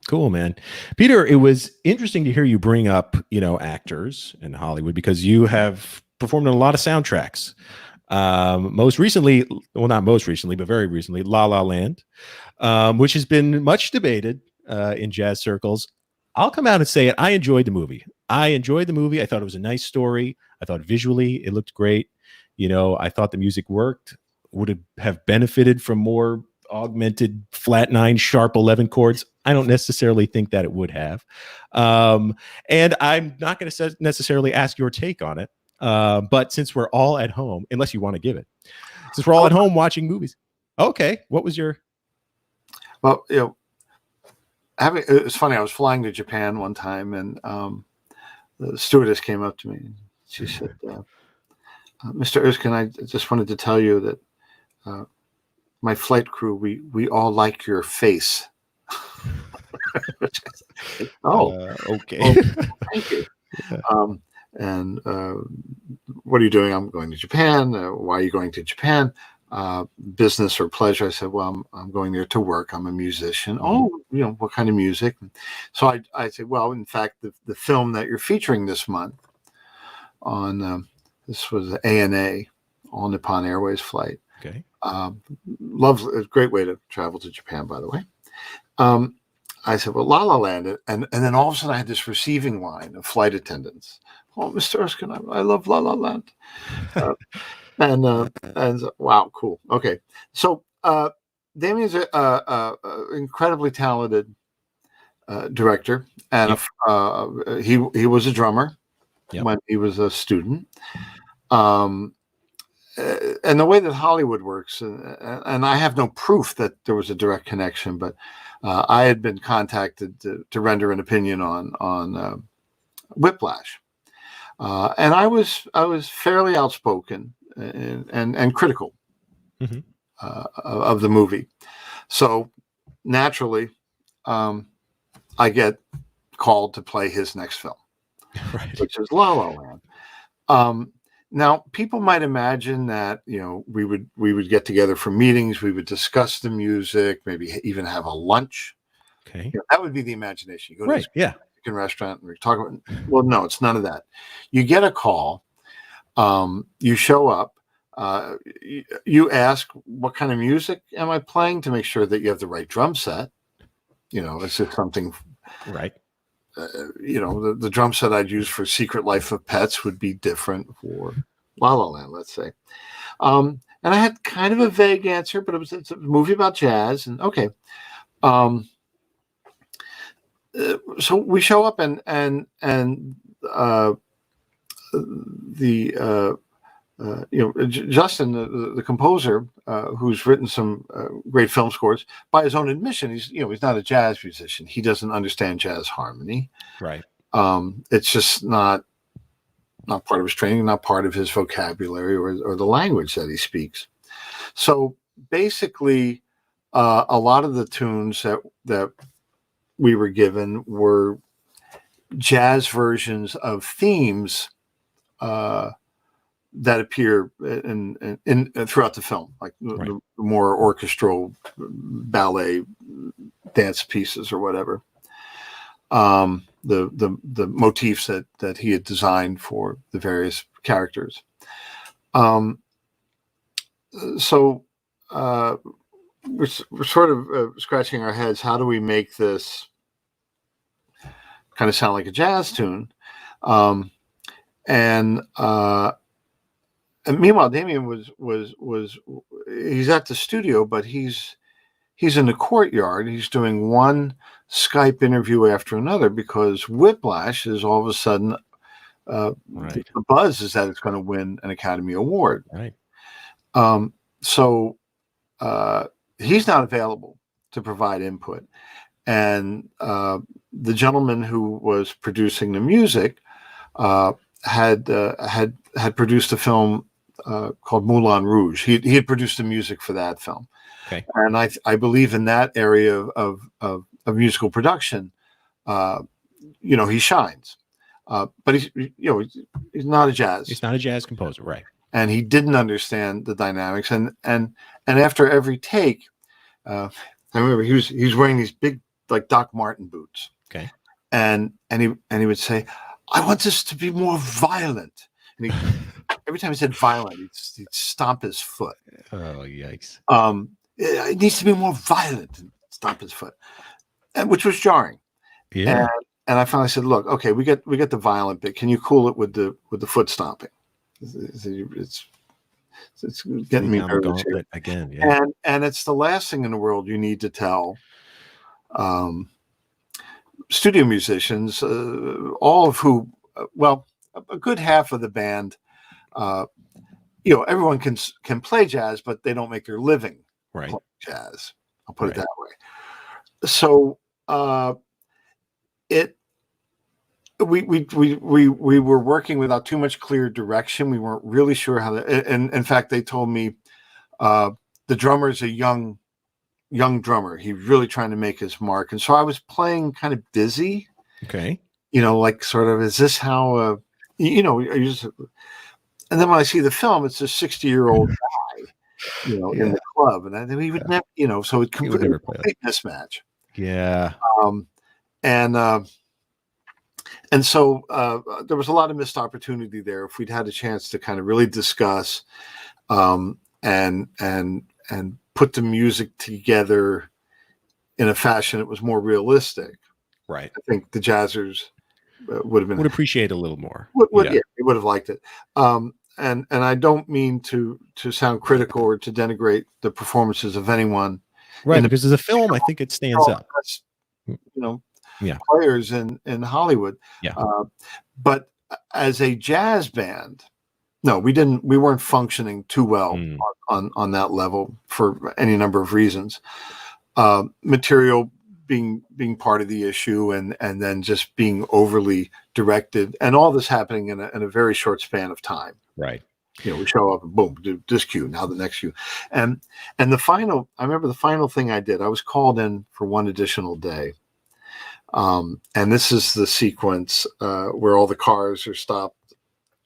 Cool, man. Peter, it was interesting to hear you bring up, actors in Hollywood, because you have performed in a lot of soundtracks. Most recently, well, not most recently, but very recently, La La Land, which has been much debated in jazz circles. I'll come out and say it. I enjoyed the movie. I thought it was a nice story. I thought visually it looked great. I thought the music worked. Would have benefited from more augmented flat 9 sharp 11 chords. I don't necessarily think that it would have. And I'm not going to necessarily ask your take on it. But since we're all at home, unless you want to give it, since we're all at home watching movies. Okay. What was your? Well, it's funny. I was flying to Japan one time, and the stewardess came up to me and she said, "Mr. Erskine, I just wanted to tell you that my flight crew, we all like your face." Okay. Well, thank you. Yeah. And what are you doing? I'm going to Japan. Why are you going to Japan? Business or pleasure? I said, well, I'm going there to work. I'm a musician. Mm-hmm. Oh, what kind of music? So I said, well, in fact, the film that you're featuring this month on this was an ANA, All Nippon Airways flight. Okay. Lovely, a great way to travel to Japan, by the way. I said, well, La La Land, and then all of a sudden I had this receiving line of flight attendants. "Oh, Mr. Erskine, I love La La Land." And wow, cool. Okay. So Damien's a incredibly talented director, and he was a drummer when he was a student. And the way that Hollywood works, and I have no proof that there was a direct connection, but I had been contacted to render an opinion on Whiplash, and I was fairly outspoken and critical of the movie. So naturally, I get called to play his next film, which is La La Land. Now, people might imagine that we would get together for meetings, we would discuss the music, maybe even have a lunch. Okay, that would be the imagination. You go to a Mexican restaurant and we talk about. Well, no, it's none of that. You get a call, you show up, you ask, "What kind of music am I playing?" to make sure that you have the right drum set. Is it something right? The drum set I'd use for Secret Life of Pets would be different for La La Land, let's say. And I had kind of a vague answer, but it's a movie about jazz, and okay. So we show up, and Justin, the composer, who's written some great film scores, by his own admission, he's not a jazz musician. He doesn't understand jazz harmony. Right. It's just not part of his training, not part of his vocabulary or the language that he speaks. So basically, a lot of the tunes that we were given were jazz versions of themes that appear in throughout the film, like the more orchestral ballet dance pieces or whatever. The motifs that he had designed for the various characters. So we're sort of scratching our heads. How do we make this kind of sound like a jazz tune? And meanwhile, Damien was he's at the studio, but he's in the courtyard. He's doing one Skype interview after another because Whiplash is all of a sudden the buzz is that it's going to win an Academy Award. Right. So he's not available to provide input, and the gentleman who was producing the music had produced a film called Moulin Rouge. He had produced the music for that film. Okay. And I believe in that area of musical production, he shines. But he's not a jazz. He's not a jazz composer, right? And he didn't understand the dynamics. And after every take, I remember he was wearing these big like Doc Marten boots. Okay. And he would say, "I want this to be more violent." And every time he said violent, he'd stomp his foot. Oh, yikes. It needs to be more violent and stomp his foot, which was jarring. Yeah. And I finally said, "Look, okay, we get the violent bit. Can you cool it with the foot stomping? It's getting me nervous here again." Yeah. And it's the last thing in the world you need to tell studio musicians, all of who, a good half of the band, everyone can play jazz, but they don't make their living playing jazz. I'll put it that way. So we were working without too much clear direction. We weren't really sure how to. And in fact, they told me the drummer is a young drummer. He's really trying to make his mark. And so I was playing kind of busy. Okay. Like sort of, is this how, and then when I see the film, it's a 60-year-old guy, in the club. And he would never, so it completely mismatch. Yeah. And so there was a lot of missed opportunity there. If we'd had a chance to kind of really discuss and put the music together in a fashion that was more realistic, right? I think the jazzers would appreciate a little more. They would have liked it. And I don't mean to sound critical or to denigrate the performances of anyone Right, because as a film, I think it stands up. You know, players in Hollywood. Yeah. But as a jazz band, no, we weren't functioning too well on that level for any number of reasons. Material being part of the issue, and then just being overly directed, and all this happening in a very short span of time. Right. We show up and boom, do this cue, now the next cue. And I remember the final thing I did, I was called in for one additional day. And this is the sequence where all the cars are stopped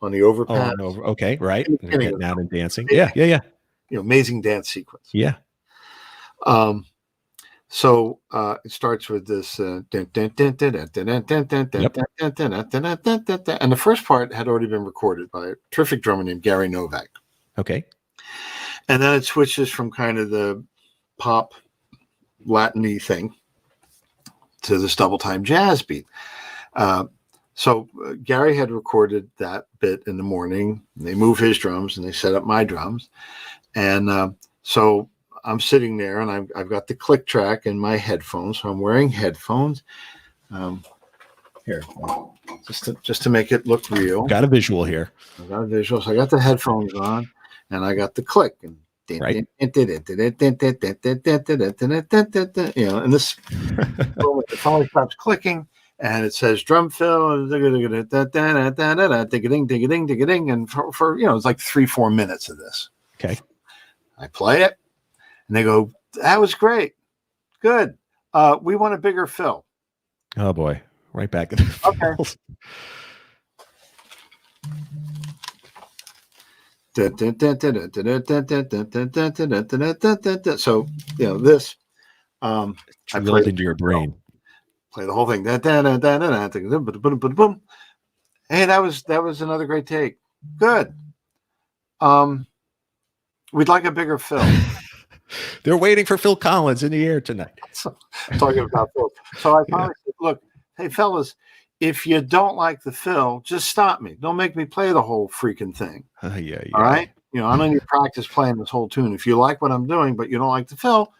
on the overpass. Okay, right. Getting out and dancing. Yeah. Amazing dance sequence. Yeah. So it starts with this, and the first part had already been recorded by a terrific drummer named Gary Novak. Okay. And then it switches from kind of the pop Latin-y thing to this double time jazz beat. So Gary had recorded that bit in the morning. They move his drums and they set up my drums. And so I'm sitting there, and I've got the click track in my headphones. So I'm wearing headphones. Here, just to make it look real. Got a visual here. I got a visual. So I got the headphones on, and I got the click. And right. And this it finally stops clicking, and it says drum fill, and and for it's like 3-4 minutes of this. Okay. I play it. And they go, that was great. Good. We want a bigger fill. Oh, boy. Right back at the fills. Okay. So, this. I drilled into your brain. Play the whole thing. Hey, that was another great take. Good. We'd like a bigger fill. They're waiting for Phil Collins in the air tonight. Talking about Phil. So I finally said, look, hey, fellas, if you don't like the fill, just stop me. Don't make me play the whole freaking thing. Yeah. All right? I don't need to practice playing this whole tune. If you like what I'm doing, but you don't like the fill,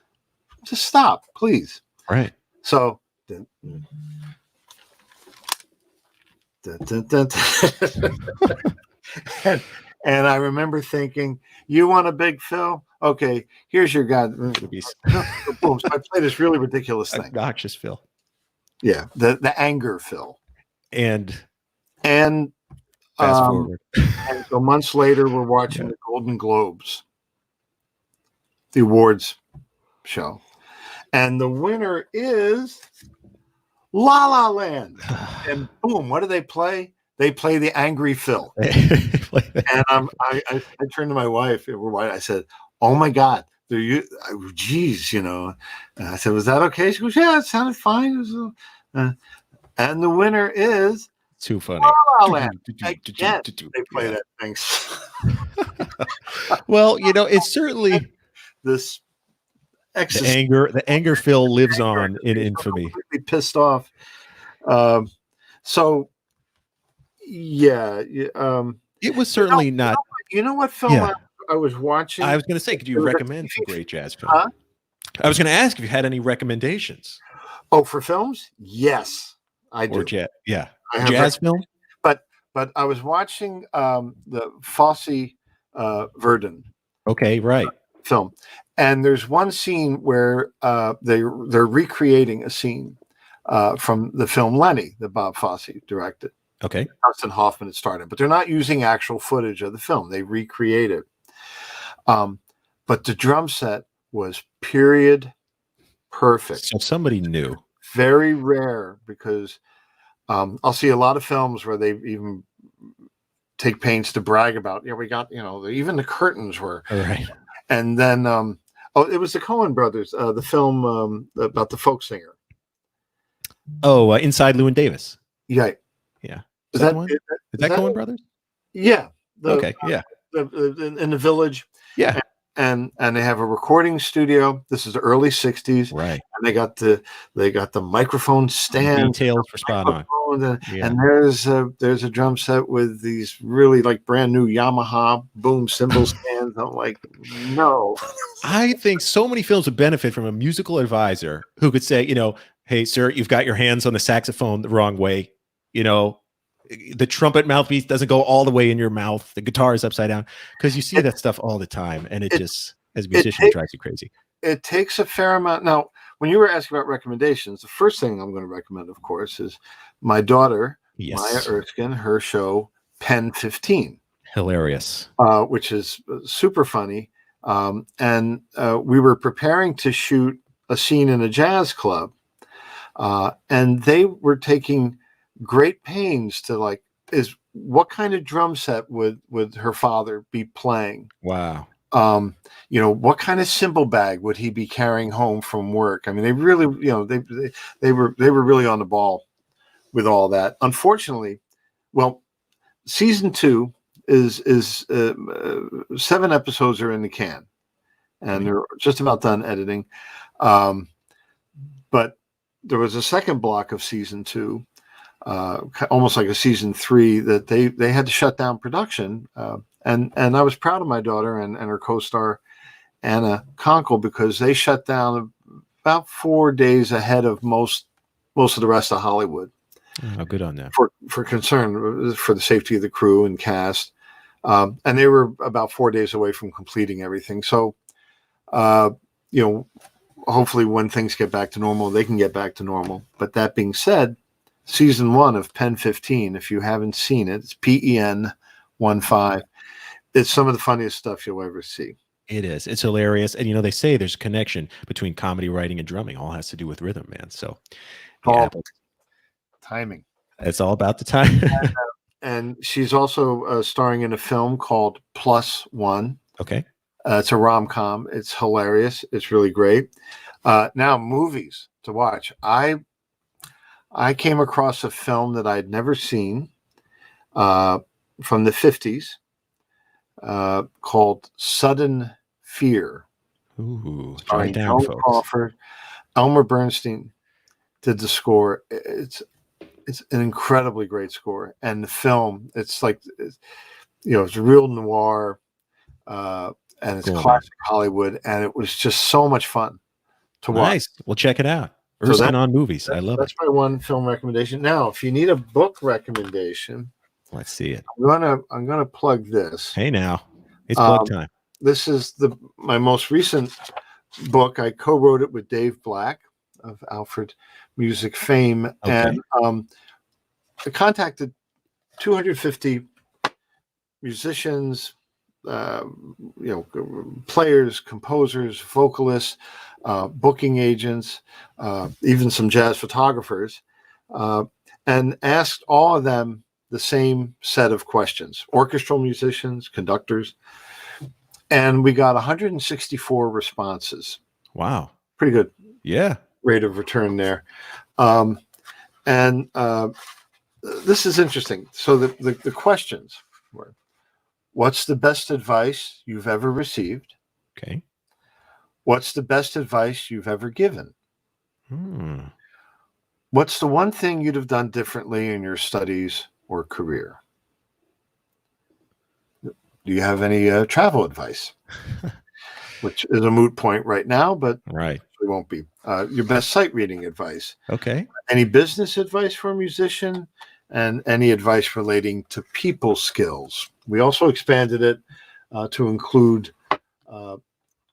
just stop, please. Right. So and I remember thinking, you want a big fill? Okay, here's your guy. So I play this really ridiculous thing. Obnoxious fill. Yeah, the anger fill. And fast forward. And so months later, we're watching the Golden Globes, the awards show. And the winner is La La Land. And boom, what do they play? They play the angry Phil. And I turned to my wife, I said, oh my God, geez, And I said, was that okay? She goes, yeah, it sounded fine. And the winner is too funny. La La Land. Again, they play that thing. Well, it's certainly this the anger Phil lives on in infamy. Completely pissed off. So yeah, it was certainly not. You know what film I was watching? I was going to say, could you recommend some great jazz films? I was going to ask if you had any recommendations. Oh, for films? Yes, I do. Jazz film. But I was watching the Fosse Verdon. Okay, right. Film, and there's one scene where they're recreating a scene from the film Lenny that Bob Fosse directed. Okay. Dustin Hoffman had started, but they're not using actual footage of the film. They recreate it. But the drum set was period perfect. So somebody knew. Very rare, because I'll see a lot of films where they even take pains to brag about, we got, even the curtains were. All right. And then, it was the Coen brothers, the film about the folk singer. Oh, Inside Llewyn Davis. Yeah. Yeah. Is that one? Is that Coen brothers? Yeah. Okay. Yeah. In the village. Yeah. and they have a recording studio. This is the early '60s, right? And they got the microphone stand. Details for spot on. And there's a drum set with these really like brand new Yamaha boom cymbal stands. I'm like, no. I think so many films would benefit from a musical advisor who could say, hey, sir, you've got your hands on the saxophone the wrong way. The trumpet mouthpiece doesn't go all the way in your mouth. The guitar is upside down, because you see that stuff all the time. And it just, as a musician, drives you crazy. It takes a fair amount. Now, when you were asking about recommendations, the first thing I'm going to recommend, of course, is my daughter, Maya Erskine, her show, Pen 15. Hilarious. Which is super funny. And we were preparing to shoot a scene in a jazz club. And they were taking great pains to what kind of drum set would her father be playing? Wow. What kind of cymbal bag would he be carrying home from work? I mean, they really, they were really on the ball with all that. Unfortunately, season 2 is 7 episodes are in the can, and they're just about done editing. But there was a second block of season 2, almost like a season 3, that they had to shut down production. And I was proud of my daughter and her co-star Anna Conkle, because they shut down about 4 days ahead of most of the rest of Hollywood. Oh, good on that. For concern for the safety of the crew and cast. And they were about 4 days away from completing everything. So, hopefully when things get back to normal, they can get back to normal. But that being said, season 1 of Pen 15, if you haven't seen it, it's PEN 15. It's some of the funniest stuff you'll ever see. It is. It's hilarious. And, they say there's a connection between comedy writing and drumming. All has to do with rhythm, man. So timing. It's all about the time. And she's also starring in a film called Plus One. Okay. It's a rom-com. It's hilarious. It's really great. Now, movies to watch. I came across a film that I'd never seen from the 50s called Sudden Fear. Ooh, starring Joan Crawford. Elmer Bernstein did the score. It's an incredibly great score, and the film, it's real noir, and it's classic Hollywood, and it was just so much fun to watch. Nice. We'll check it out. Erskine on movies. I love it. That's my one film recommendation. Now, if you need a book recommendation, let's see it. I'm gonna plug this. Hey, now it's plug time. This is my most recent book. I co-wrote it with Dave Black of Alfred Music fame, and I contacted 250 musicians, players, composers, vocalists, booking agents, even some jazz photographers, and asked all of them the same set of questions: orchestral musicians, conductors, and we got 164 responses. Wow, pretty good. Yeah, rate of return there, and this is interesting. So the questions were: what's the best advice you've ever received? Okay. What's the best advice you've ever given? What's the one thing you'd have done differently in your studies or career? Do you have any travel advice? Which is a moot point right now, but it won't be. Your best sight reading advice. Okay. Any business advice for a musician, and any advice relating to people skills. We also expanded it to include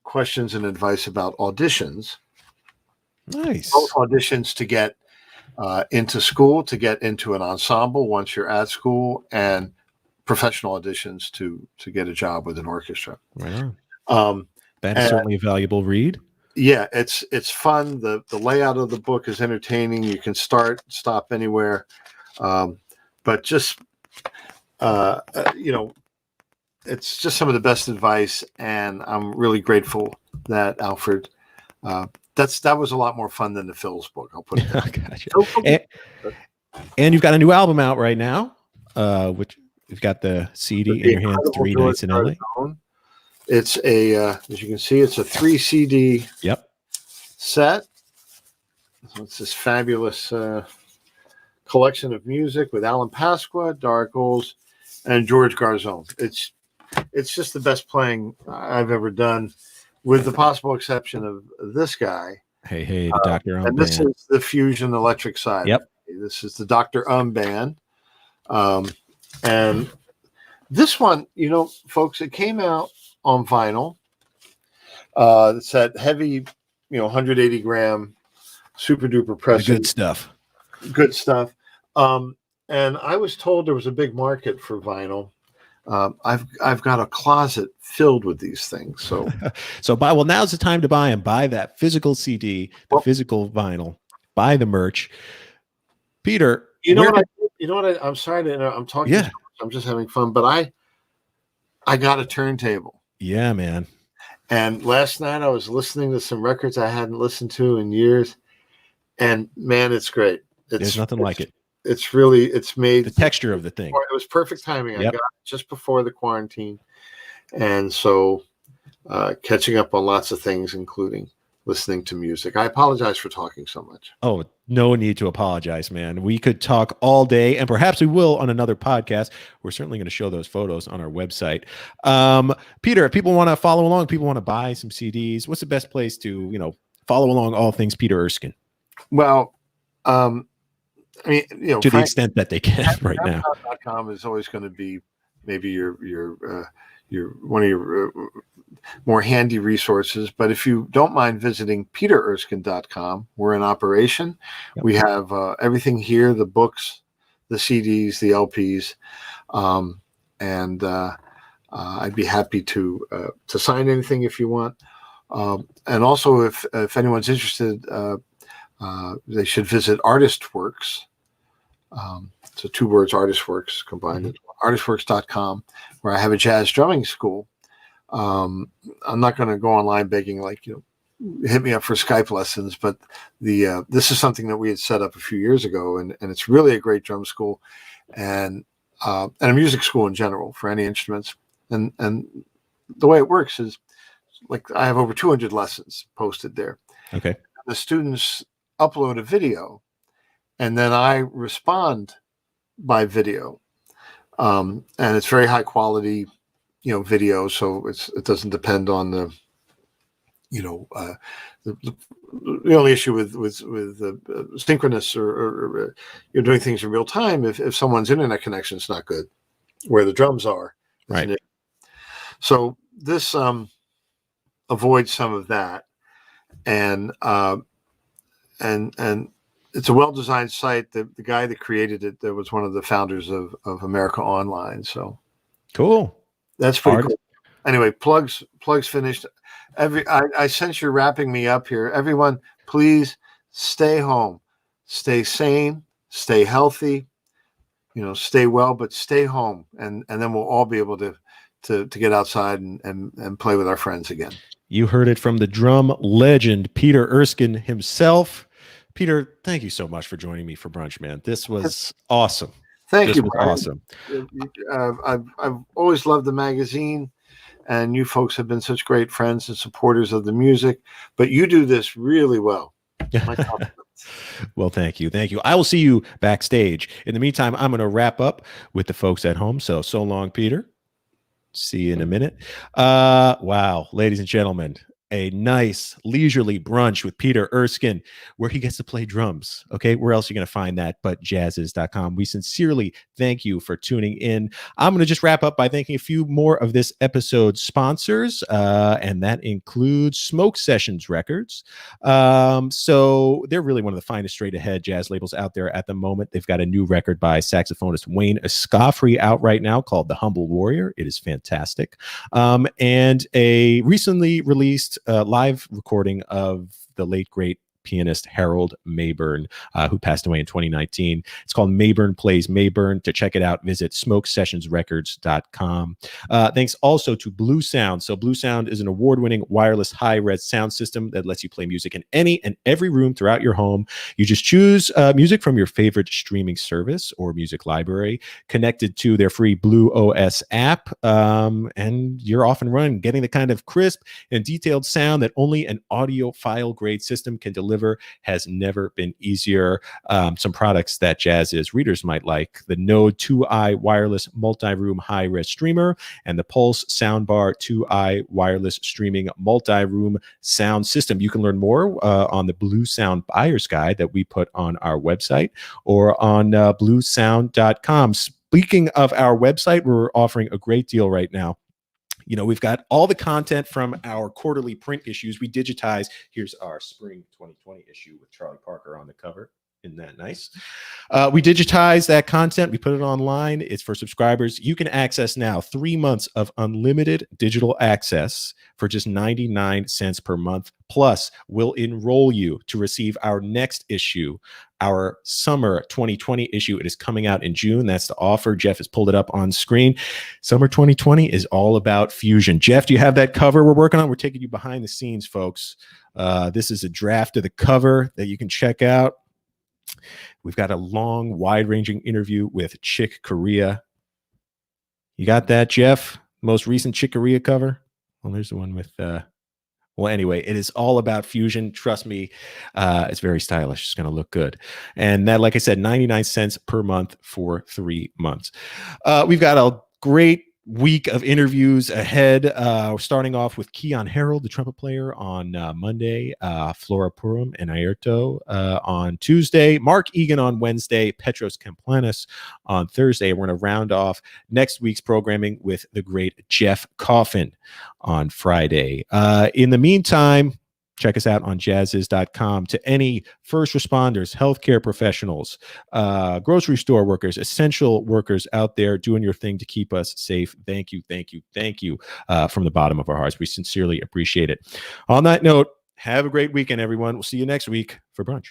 questions and advice about auditions. Nice. Both auditions to get into school, to get into an ensemble once you're at school, and professional auditions to get a job with an orchestra. Right on. That is certainly a valuable read. Yeah, it's fun. The layout of the book is entertaining. You can stop anywhere. But just it's just some of the best advice, and I'm really grateful that Alfred. That was a lot more fun than the Phil's book. I'll put it. Gotcha. And you've got a new album out right now, which you've got the CD in your hands. 3 Nights in LA. It's a, as you can see, it's a 3 CD set. So it's this fabulous collection of music with Alan Pasqua, Darkles, and George Garzone. It's just the best playing I've ever done, with the possible exception of this guy. Hey, the Dr. And this is the fusion electric side. Yep. This is the Dr. band. And this one, you know, folks, it came out on vinyl. It's that heavy, you know, 180 gram super duper pressing. Good stuff. Good stuff. And I was told there was a big market for vinyl. I've got a closet filled with these things. So well, now's the time to buy them. Buy that physical CD, the physical vinyl. Buy the merch. Peter, you know what? I'm sorry to interrupt. I'm talking. Yeah. I'm just having fun, but I got a turntable. Yeah, man. And last night I was listening to some records I hadn't listened to in years, and man, it's great. There's nothing like it. It's made the texture of the thing. It was perfect timing. I got it just before the quarantine, and so catching up on lots of things, including listening to music. I apologize for talking so much. Oh, no need to apologize, man. We could talk all day, and perhaps we will on another podcast. We're certainly going to show those photos on our website. Peter, if people want to follow along, people want to buy some CDs, what's the best place to, you know, follow along all things Peter Erskine? Well, I mean, you know, to the extent that they can right now. .com is always going to be maybe your one of your more handy resources. But if you don't mind visiting petererskine.com, we're in operation. Yep. We have everything here: the books, the CDs, the LPs, and I'd be happy to sign anything if you want. And also, if anyone's interested, they should visit ArtistWorks. So 2 words, ArtistWorks combined. Mm-hmm. ArtistWorks.com, where I have a jazz drumming school. I'm not going to go online begging, like, you know, hit me up for Skype lessons, but this is something that we had set up a few years ago, and it's really a great drum school and a music school in general for any instruments. And the way it works is, like, I have over 200 lessons posted there. Okay. The students upload a video, and then I respond by video, and it's very high quality, you know, video. So it doesn't depend on the, you know, the only issue with synchronous or you're doing things in real time if someone's internet connection is not good, where the drums are, right? So this avoids some of that, and it's a well-designed site. The guy that created it, that was one of the founders of America Online. So cool. That's pretty cool. Anyway, plugs finished. I sense you're wrapping me up here. Everyone, please stay home, stay sane, stay healthy. You know, stay well, but stay home, and then we'll all be able to get outside and play with our friends again. You heard it from the drum legend, Peter Erskine himself. Peter, thank you so much for joining me for brunch, man. This was awesome. Thank you, Brian. Awesome. I've always loved the magazine, and you folks have been such great friends and supporters of the music, but you do this really well. My compliments. Well, thank you. I will see you backstage. In the meantime, I'm going to wrap up with the folks at home. So long, Peter. See you in a minute. Wow, ladies and gentlemen, a nice leisurely brunch with Peter Erskine, where he gets to play drums. Okay, where else are you going to find that but Jazziz.com? We sincerely thank you for tuning in. I'm going to just wrap up by thanking a few more of this episode's sponsors, and that includes Smoke Sessions Records. So they're really one of the finest straight ahead jazz labels out there at the moment. They've got a new record by saxophonist Wayne Escoffery out right now called The Humble Warrior. It is fantastic. And a recently released live recording of the late, great pianist Harold Mayburn, who passed away in 2019. It's called Mayburn Plays Mayburn. To check it out, visit smokesessionsrecords.com. Thanks also to Blue Sound. So Blue Sound is an award-winning wireless high-res sound system that lets you play music in any and every room throughout your home. You just choose music from your favorite streaming service or music library, connected to their free Blue OS app, and you're off and running, getting the kind of crisp and detailed sound that only an audiophile grade system can deliver. Has never been easier. Some products that Jazziz readers might like: the Node 2i wireless multi-room high-res streamer and the Pulse Soundbar 2i wireless streaming multi-room sound system. You can learn more on the Blue Sound Buyer's Guide that we put on our website or on bluesound.com. Speaking of our website, we're offering a great deal right now. You know, we've got all the content from our quarterly print issues. We digitize. Here's our spring 2020 issue with Charlie Parker on the cover. Isn't that nice? We digitize that content. We put it online. It's for subscribers. You can access now 3 months of unlimited digital access for just 99 cents per month. Plus, we'll enroll you to receive our next issue, our summer 2020 issue. It is coming out in June. That's the offer. Jeff has pulled it up on screen. Summer 2020 is all about fusion. Jeff, do you have that cover we're working on? We're taking you behind the scenes, folks. This is a draft of the cover that you can check out. We've got a long, wide-ranging interview with Chick Corea. You got that, Jeff? Most recent Chick Corea cover? Well, there's the one with... Well, anyway, it is all about fusion. Trust me, it's very stylish. It's going to look good. And that, like I said, 99 cents per month for 3 months. We've got a great week of interviews ahead. We're starting off with Keon Harold, the trumpet player, on Monday, Flora Purim and Aerto on Tuesday, Mark Egan on Wednesday, Petros Kamplanis on Thursday. We're going to round off next week's programming with the great Jeff Coffin on Friday. In the meantime, check us out on jazziz.com. To any first responders, healthcare professionals, grocery store workers, essential workers out there doing your thing to keep us safe. Thank you, thank you, thank you from the bottom of our hearts. We sincerely appreciate it. On that note, have a great weekend, everyone. We'll see you next week for brunch.